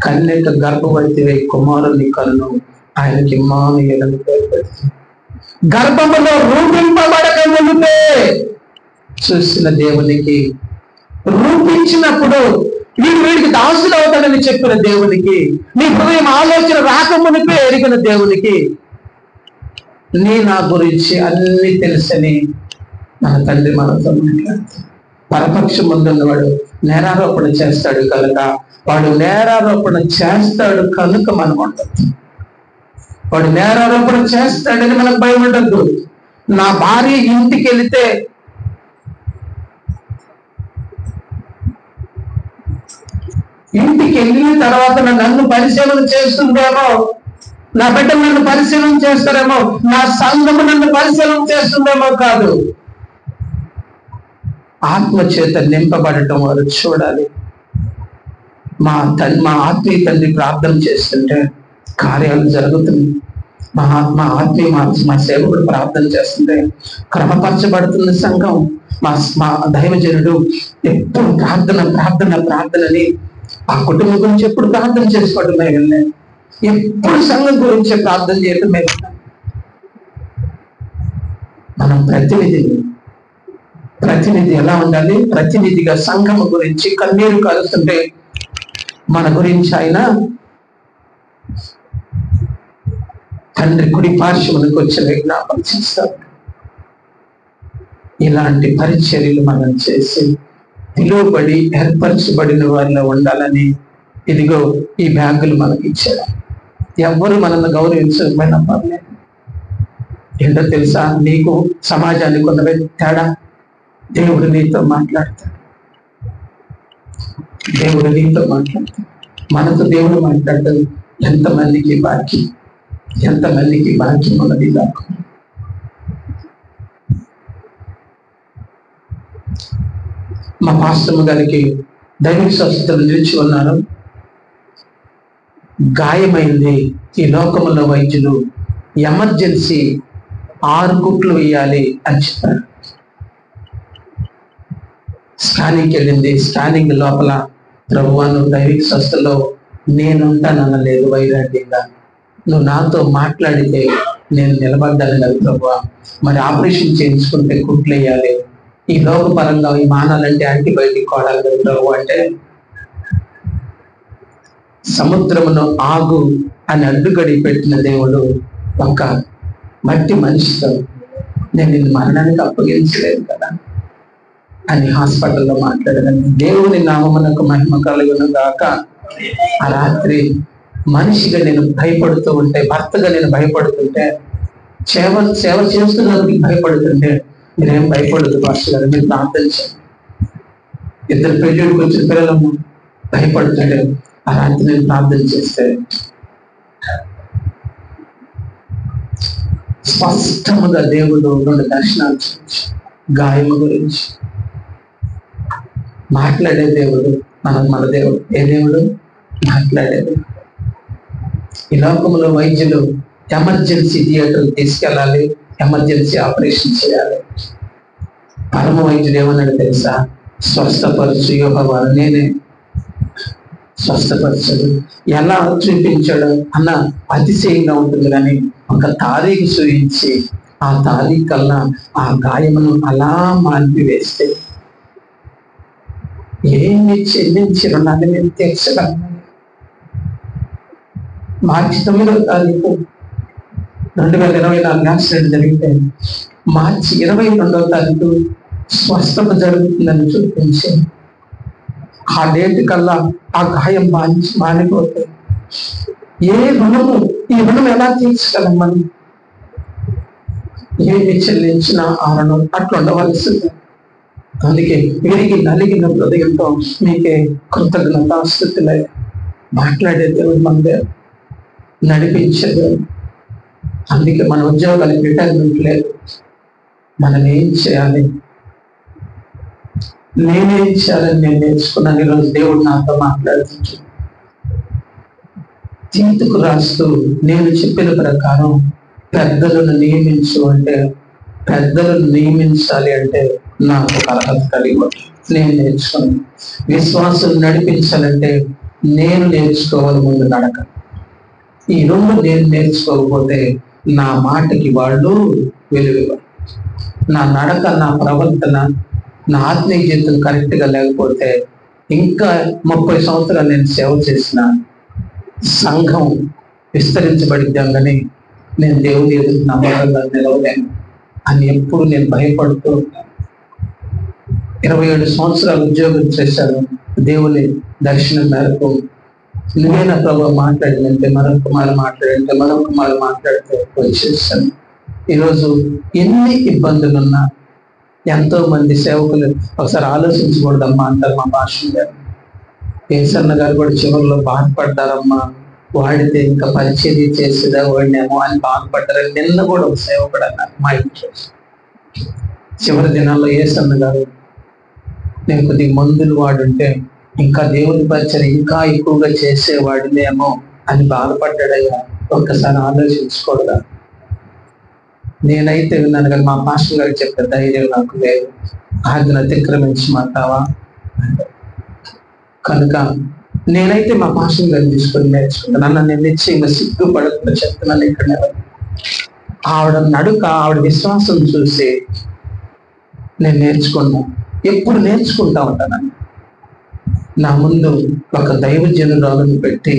కన్యక గర్భవతి అయి కుమారుని కన్ను ఆయనకి ఇమ్మానుయేలని పేరు పెడుతుంది. గర్భములో రూపింపబడక మునిపే చూసిన దేవునికి, రూపించినప్పుడు వీడికి దాసులు అవుతాడని చెప్పిన దేవునికి, నీ హృదయం ఆలోచన రాకమునిపే ఎరిగిన దేవునికి, నా గురించి అన్ని తెలుసని మన తండ్రి మనతో మాట్లాడుతాడు. పరపక్షం ముందున్నవాడు నేరారోపణ చేస్తాడు కనుక, వాడు నేరారోపణ చేస్తాడు కనుక మనం ఉండదు. వాడు నేరారోపణ చేస్తాడని మనకు భయం ఉండద్దు. నా భార్య ఇంటికి వెళితే ఇంటికి వెళ్ళిన తర్వాత నన్ను పరిశీలన చేస్తుందేమో, నా బిడ్డ నన్ను పరిశీలన చేస్తారేమో, నా సంఘము నన్ను పరిశీలన చేస్తుందేమో కాదు. ఆత్మ చేత నింపబడటం వారు చూడాలి. మా ఆత్మీయ తండ్రి ప్రార్థన చేస్తుంటే కార్యాలు జరుగుతుంది. మా ఆత్మీయ మా సేవకుడు ప్రార్థన చేస్తుంటే క్రమపరచబడుతుంది సంఘం. మా దైవజనుడు ఎప్పుడు ప్రార్థనని ఆ కుటుంబం గురించి ఎప్పుడు ప్రార్థన చేసుకోవడం వెళ్ళే, ఎప్పుడు సంఘం గురించి ప్రార్థన చేయడం మనం ప్రతినిధి ఎలా ఉండాలి, ప్రతినిధిగా సంఘం గురించి కన్నీరు కలుస్తుంటే మన గురించి ఆయన తండ్రి కుడి పార్శ్వమునకు వచ్చి విజ్ఞాపన చేస్తారు. ఇలాంటి పరిచర్యలు మనం చేసి పిలువబడి ఏర్పరచబడిన వారిలో ఉండాలని ఇదిగో ఈ బ్యాగులు మనకి ఇచ్చారు. ఎవరు మనల్ని గౌరవించకపోయినా పర్లేదు. ఏంటో తెలుసా, నీకు సమాజానికి ఉన్న తేడా, దేవుడు నీతో మాట్లాడతాడు. మనతో దేవుడు మాట్లాడతాడు. ఎంతమందికి భాగ్యం ఉన్నది. మా పాస్టమ్ గారికి దైవిక స్వస్థతలు నిలిచి ఉన్నారు. గాయమైంది. ఈ లోకంలో వైద్యులు ఎమర్జెన్సీ 6 కుట్లు వేయాలి అని చెప్పారు. స్కానింగ్కి వెళ్ళింది. స్కానింగ్ లోపల ప్రభువా, నువ్వు దైవిక స్వస్థలో నేనుంటాననలేదు వైరాగ్యంగా. నువ్వు నాతో మాట్లాడితే నేను నిలబడ్డాను కదా ప్రభువా. మరి ఆపరేషన్ చేయించుకుంటే కుట్లేయాలి, ఈ లోకపరంగా ఈ మానాలంటే యాంటీబయాటిక్ వాడాలి కదా ప్రభు అంటే, సముద్రమును ఆగు అని అడ్డుగడి పెట్టిన దేవుడు ఒక మట్టి మనిషితో నేను నిన్ను మరణానికి అప్పగించలేదు కదా అని హాస్పిటల్లో మాట్లాడాను. దేవుని నామమునకు మహిమ కలుగును గాక. ఆ రాత్రి మనిషిగా నేను భయపడుతూ ఉంటే, భర్తగా నేను భయపడుతుంటే, సేవ చేస్తున్నప్పుడు భయపడుతుంటే, మీరేం భయపడదు పాస్టర్ గారు, మీరు ప్రార్థించండి. ఇద్దరు పెళ్ళిడికి వచ్చిన పిల్లలము భయపడుతుంటే ఆ రాత్రి నేను ప్రార్థన చేస్తే స్పష్టముగా దేవుడు 2 దర్శనాలు చూపించి గాయము గురించి మాట్లాడే దేవుడు. మన దేవుడు ఏ దేవుడు? మాట్లాడేది. ఈ లోకంలో వైద్యులు ఎమర్జెన్సీ థియేటర్ తీసుకెళ్ళాలి, ఎమర్జెన్సీ ఆపరేషన్ చేయాలి. పరమ వైద్యుడు ఏమన్నాడు తెలుసా? స్వస్థపరచు యెహోవా, నేనే స్వస్థపరచడు. ఎలా చూపించాడు అన్న అతిశయంగా ఉంటుంది. కానీ ఒక తారీఖు చూపించి ఆ తారీఖు కల్లా ఆ గాయమును అలా మాన్పివేస్తే ఏమి చెల్లించి రుణాన్ని నేను తీర్చగలను. మార్చి 9వ తారీఖు 2024 యాక్సిడెంట్ జరిగితే మార్చి 22వ తారీఖు స్వస్థత జరుగుతుందని చూపించి ఆ డేట్ కల్లా ఆ గాయం మానిపోతే ఏ రుణము, ఈ రుణం ఎలా తీర్చగలం మనం? ఏమి చెల్లించిన ఆ రుణం అట్లా ఉండవలసింది. అందుకే విరిగి నలిగిన హృదయంతో మీకే కృతజ్ఞతాస్తుతులే. మాట్లాడే దేవుడు మన దేవుడు, నడిపించే దేవుడు. అందుకే మన ఉద్యోగాలకు రిటైర్మెంట్ లేదు. మనం ఏం చేయాలి, నేనేం చేయాలని నేను నేర్చుకున్నాను. ఈరోజు దేవుడు నాతో మాట్లాడుతుంది. తీతుకు రాస్తూ నేను చెప్పిన ప్రకారం పెద్దలను నియమించు అంటే, పెద్దలను నియమించాలి అంటే నాకు ఒక అర్హత కలిగి నేను నేర్చుకున్నాను. విశ్వాసం నడిపించాలంటే నేను నేర్చుకోవాలి ముందు నడక. ఈ 2 నేను నేర్చుకోకపోతే నా మాటకి వాళ్ళు విలువ, నా నడక, నా ప్రవర్తన, నా ఆత్మీయ జీవితం కరెక్ట్గా లేకపోతే ఇంకా 30 సంవత్సరాలు నేను సేవ చేసిన సంఘం విస్తరించబడిద్దాం, కానీ నేను దేవుని ఎదురు నమ్మకంగా నిలవలేను అని ఎప్పుడు నేను భయపడుతూ 27 సంవత్సరాలు ఉద్యోగం చేశాను. దేవుని దర్శనం మేరకు నువ్వేనా ప్రభు మాట్లాడిందంటే మరొక మారు మాట్లాడంటే మరొక మారు మాట్లాడితే వచ్చేసాను. ఈరోజు ఎన్ని ఇబ్బందులున్నా ఎంతో మంది సేవకులు ఒకసారి ఆలోచించకూడదమ్మా అంటారు మా భాష గారు. కేసన్న గారు కూడా చివరిలో బాధపడ్డారమ్మా, వాడితే ఇంకా పరిచర్య చేసేదా వాడినేమో అని బాధపడ్డారని నిన్న కూడా ఒక సేవకుడు అన్నారు మా ఇంట్లో. చివరి దినాల్లో ఏసన్న గారు, నేను కొద్దిగా మందులు వాడుంటే ఇంకా దేవుని పరిచర్య ఇంకా ఎక్కువగా చేసేవాడినేమో అని బాధపడ్డాడయ్యా. ఒక్కసారి ఆలోచించుకోవడా? నేనైతే విన్నాను కానీ మా పాస్టర్ గారికి చెప్పే ధైర్యం నాకు లేదు. ఆజ్ఞను అతిక్రమించమంటావా? కనుక నేనైతే మా పాస్టర్ గారిని తీసుకొని నేర్చుకుంటాను. నన్ను నేను నిశ్చయంగా సిగ్గుపడుతున్నా చెప్తున్నాను. ఇక్కడ ఆవిడ నడుక, ఆవిడ విశ్వాసం చూసి నేను నేర్చుకున్నా. ఎప్పుడు నేర్చుకుంటా ఉంటాను. నా ముందు ఒక దైవజనురాలను పెట్టి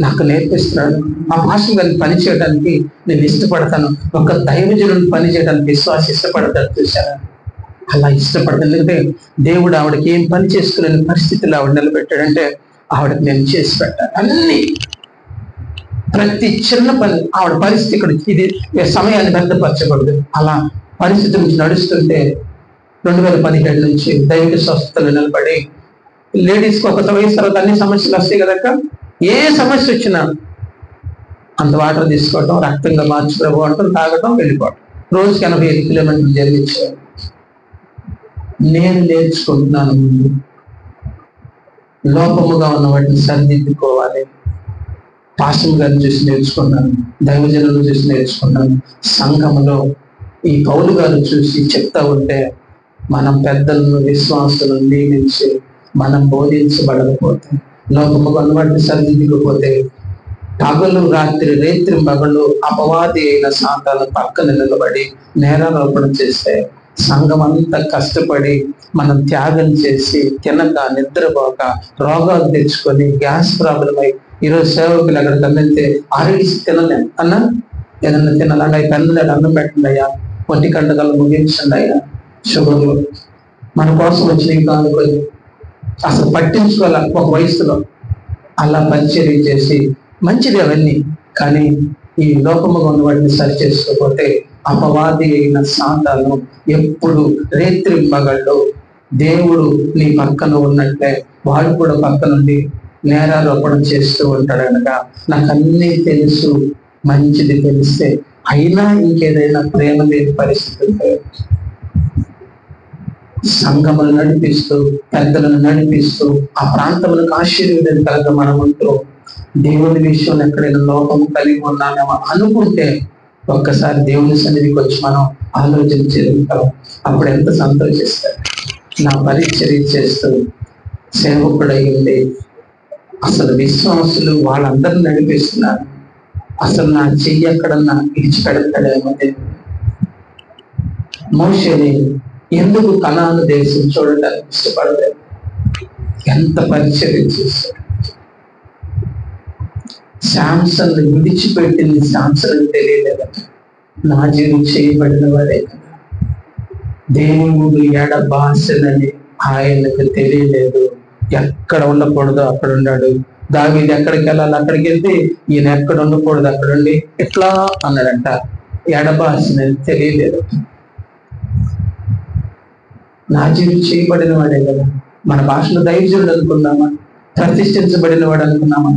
నాకు నేర్పిస్తున్నాడు. ఆ పాస్టర్ గారిని పని చేయడానికి నేను ఇష్టపడతాను. ఒక దైవజనుని పని చేయడానికి విశ్వాసం ఇష్టపడతాడు. చూసారా? అలా ఇష్టపడతాను. ఎందుకంటే దేవుడు ఆవిడకి ఏం పని చేసుకునే పరిస్థితులు ఆవిడ నిలబెట్టాడంటే ఆవిడకి నేను చేసి పెట్టాను. అన్ని ప్రతి చిన్న పని ఆవిడ పరిస్థితి ఇక్కడ ఇది సమయాన్ని భద్రపరచకూడదు. అలా పరిస్థితి నుంచి నడుస్తుంటే 2017 నుంచి దైవిక స్వస్థతలు నిలబడి లేడీస్కి ఒక వయసు తర్వాత అన్ని సమస్యలు వస్తాయి కదక్క. ఏ సమస్య వచ్చినా అంత వాటర్ తీసుకోవటం, రక్తంగా మార్చి ప్రభు అంటాం, తాగటం, వెళ్ళిపోవటం. రోజుకి 85 కిలోమీటర్లు జరిగించాను. నేను నేర్చుకుంటున్నాను. ముందు లోపముగా ఉన్న వాటిని సరిదిద్దుకోవాలి. పాస్టర్ గారిని చూసి నేర్చుకున్నాను, దైవజనులను చూసి నేర్చుకున్నాను. సంఘంలో ఈ పౌలు గారు చూసి చెప్తా ఉంటే మనం పెద్దలను విశ్వాసులను నియమించి మనం బోధించబడకపోతే, లోకము కొనబడి సరిదిద్దుకపోతే, పగలు రాత్రి రేత్రి పగలు అపవాది అయిన సాతాను పక్కన నిలబడి నేరారోపణ చేస్తే, సంఘం అంతా కష్టపడి మనం త్యాగం చేసి తినక నిద్రపోక రోగాలు తెచ్చుకొని గ్యాస్ ప్రాబ్లం అయి ఈరోజు సేవకులు అక్కడికి వెళ్తే ఆరోగ్య తినలేం అన్నా, ఏదన్నా తినాలంటే అవి పెందలాడు అన్నం పెట్టండి అయ్యా, 1 గంట కల్లా ముగించండి అయ్యా, షుగర్లు మన కోసం వచ్చినవి కానుకొని అసలు పట్టించుకోవాలి. ఒక వయసులో అలా పరిచర్య చేసి మంచిది అవన్నీ, కానీ ఈ లోకముగా ఉన్న వాటిని సరి చేసుకోకపోతే అపవాది అయిన సాతాను ఎప్పుడు రేత్రి పగళ్ళు దేవుడు నీ పక్కన ఉన్నట్లే వాడు కూడా పక్క నుండి నేరారోపణ చేస్తూ ఉంటాడు. కనుక నాకు అన్నీ తెలుసు, మంచిది తెలిస్తే అయినా ఇంకేదైనా ప్రేమ లేని పరిస్థితి సంఘమును నడిపిస్తూ పెద్దలను నడిపిస్తూ ఆ ప్రాంతములకు ఆశీర్వాదం కలగ మనమంటూ దేవుని విషయంలో ఎక్కడైనా లోపం కలిగి ఉన్నామేమో అనుకుంటే ఒక్కసారి దేవుని సన్నిధికి వచ్చి మనం ఆలోచన చేయగలుగుతాం. అప్పుడు ఎంత సంతోషిస్తారు. నా పరిచర్య చేస్తూ సేవకుడై ఉండి అసలు విశ్వాసులు వాళ్ళందరినీ నడిపిస్తున్నారు, అసలు నా చెయ్యి ఎక్కడన్నా ఇడిచిపెడతాడేమో. మోషేని ఎందుకు కనాను దేశం చూడడానికి ఇష్టపడలేదు? ఎంత పరిచర్య చేశాడు. శాంసన్ విడిచిపెట్టింది శాంసన్ తెలియలేదు, నా జీవి చేయబడిన వాడే కదా. దేవుడు ఎడబాసనని ఆయనకు తెలియలేదు. ఎక్కడ ఉండకూడదు అక్కడ ఉన్నాడు. దావీదు ఎక్కడికి వెళ్ళాలి అక్కడికి వెళ్తే ఈయన ఎక్కడ ఉండకూడదు అక్కడ ఉండి ఎట్లా అన్నాడంట. ఎడబాసనని తెలియలేదు. నా జీవి చేయబడిన వాడే కదా. మన భాషలో దైవజనుడు అనుకున్నామా, ప్రతిష్ఠించబడిన వాడు అనుకున్నామా?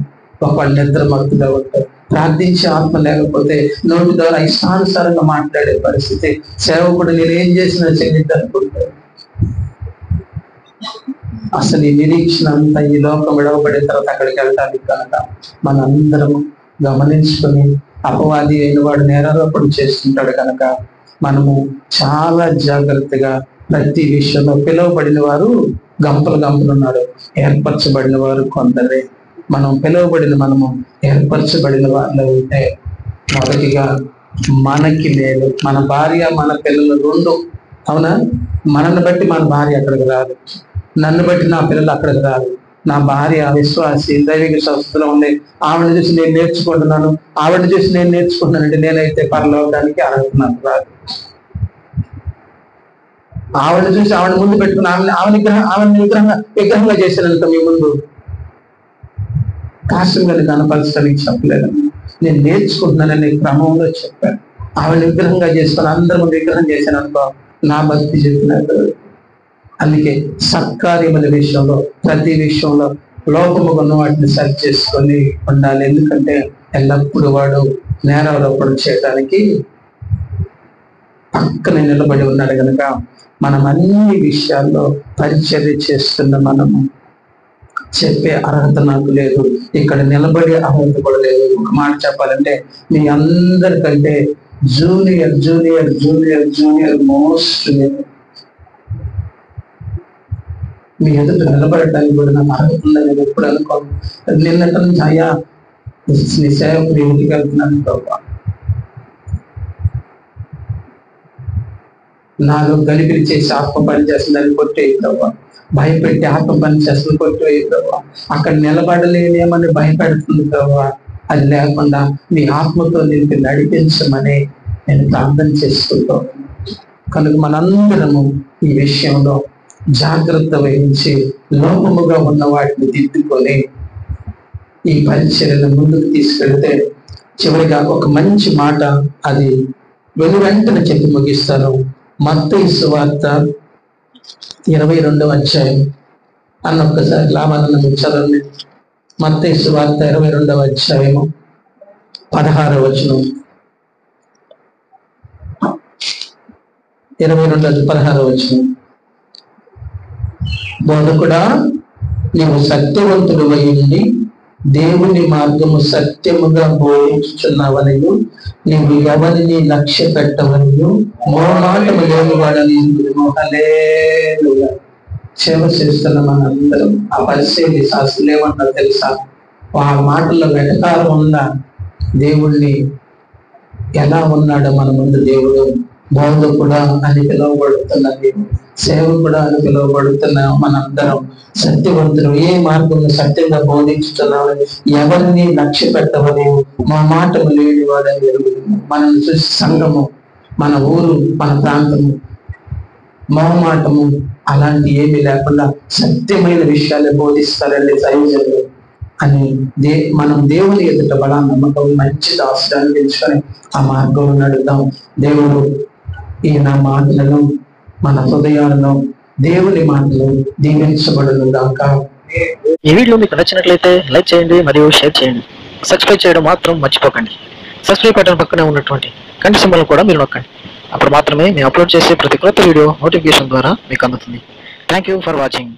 ఒకళ్ళు నిద్ర మత్తుగా ఉంటారు. ప్రార్థించే ఆత్మ లేకపోతే నోటి ద్వారా ఇష్టానుసారంగా మాట్లాడే పరిస్థితి. సేవకుడు నేనేం చేసినా చెల్లిద్ది అనుకుంటాడు. అసలు ఈ నిరీక్షణ అంతా ఈ లోకం విడవబడిన తర్వాత అక్కడికి వెళ్ళటానికి కనుక మనందరం గమనించుకొని, అపవాది అయిన వాడు నేరారోపణ చేస్తుంటాడు కనుక మనము చాలా జాగ్రత్తగా ప్రతి విషయంలో పిలువబడిన వారు గంపలు ఉన్నారు, ఏర్పరచబడిన వారు కొందరే. మనం పిలువబడిన మనము ఏర్పరచబడిన వారిలో ఉంటే మొదటిగా మనకి లేదు, మన భార్య మన పిల్లలు 2. అవునా? మనల్ని బట్టి మన భార్య అక్కడికి రాదు, నన్ను బట్టి నా పిల్లలు అక్కడికి రాదు. నా భార్య విశ్వాసి దైవిక సంస్థలో ఉంది, ఆవిడని చూసి నేను నేర్చుకుంటున్నాను, ఆవిడని చూసి నేను నేర్చుకుంటున్నానంటే నేనైతే పరలోకానికి అర్హతను రాదు. ఆవిడని చూసి ఆవిడ ముందు పెట్టుకుని ఆవిడని విగ్రహంగా చేశానంట మీ ముందు కాశ్యంగా కనపరచడానికి చెప్పలేదు. నేను నేర్చుకుంటున్నానని క్రమంలో చెప్పాను. ఆవిడ విగ్రహంగా చేసుకొని అందరి ముందు విగ్రహం చేశాను అనుకో, నా భక్తి చెప్పినట్టు. అందుకే సత్కార్యముల విషయంలో ప్రతి విషయంలో లోపముగా ఉన్న వాటిని సరి చేసుకొని ఉండాలి. ఎందుకంటే ఎల్లప్పుడూ వాడు నేరారోపణ చేయడానికి పక్కన నిలబడి ఉన్నాడు కనుక మనం అన్ని విషయాల్లో పరిచర్య చేస్తున్న మనము చెప్పే అర్హత నాకు లేదు, ఇక్కడ నిలబడే అర్హత కూడా లేదు. ఒక మాట చెప్పాలంటే మీ అందరికంటే junior junior junior junior most మీ ఎదుట నిలబడటానికి కూడా నాకు అర్హత ఉందని ఎప్పుడు అనుకోను. నిన్నటి నుంచి అయ్యా నీ సేవకుడు ఇంటికి వెళ్తున్నాను ప్రభా, నాలో గలిపిరి చేసి ఆత్మ పని చేస్తుందని కొట్టేయి ప్రభా, భయపెట్టి ఆత్మ పని చేస్తుంది కొట్టేయి ప్రభా, అక్కడ నిలబడలేనేమని భయపెడుతుంది ప్రభా, అది లేకుండా మీ ఆత్మతో నిన్ను నడిపించమని నేను ప్రార్థన చేసుకుంటాను. కనుక మనందరము ఈ విషయంలో జాగ్రత్త వహించి లోపముగా ఉన్న వాటిని దిద్దుకొని ఈ పరిచర్యను ముందుకు తీసుకెళ్తే చివరిగా ఒక మంచి మాట అది వెంటనే చెప్పి ముగిస్తాను. మత్తయి సువార్త 22వ అధ్యాయం అన్న ఒక్కసారి లాభాలను చదవండి. మత్తయి సువార్త 22వ అధ్యాయము 16వ వచనం, 22-16వ వచనం. బోధకుడా, నీవు సత్యవంతుడు ఉండి దేవుని మార్గము సత్యముగా బోధించుచున్నావనియు, నీవు ఎవరిని లక్ష్య పెట్టవనియు మోమాటము లేనివాడని. హల్లెలూయా. సేవ చేస్తున్న మనందరం ఆ పరిస్థితి శాస్త్రులు ఏమన్నా తెలుసా? ఆ మాటల్లో వెటకారం ఉందా? దేవుణ్ణి ఎలా ఉన్నాడో మన ముందు దేవుడు బోధకుడా అని పిలువబడుతున్న దేవుడు, సేవకుడా అని పిలువబడుతున్న మనందరం సత్యవంతులు, ఏ మార్గంలో సత్యంగా బోధించుతున్నామని, ఎవరిని లక్ష్య పెట్టమని, మా మాటలు లేని వాడని ఎరుగుతుంది. మనం చూసి సంఘము, మన ఊరు, మన ప్రాంతము, మొహమాటము అలాంటి ఏమీ లేకుండా సత్యమైన విషయాలు బోధిస్తారండి సైన్యంలో అని మనం దేవుని ఎదుట బలా నమ్మకం మంచి దాసుడాన్ని పెంచుకొని ఆ మార్గంలో నడుద్దాం. దేవుడు ఈ నా మాటలను మన హృదయాలను దేవుని మాటలు దీవించబడును గాక. ఈ వీడియో మీకు నచ్చినట్లయితే లైక్ చేయండి మరియు షేర్ చేయండి. సబ్స్క్రైబ్ చేయడం మాత్రం మర్చిపోకండి. సబ్స్క్రైబ్ బటన్ పక్కనే ఉన్నటువంటి గంట సింబల్ కూడా మీరు నొక్కండి. అప్పుడు మాత్రమే మేము అప్లోడ్ చేసే ప్రతి కొత్త వీడియో నోటిఫికేషన్ ద్వారా మీకు అందుతుంది. Thank you for watching.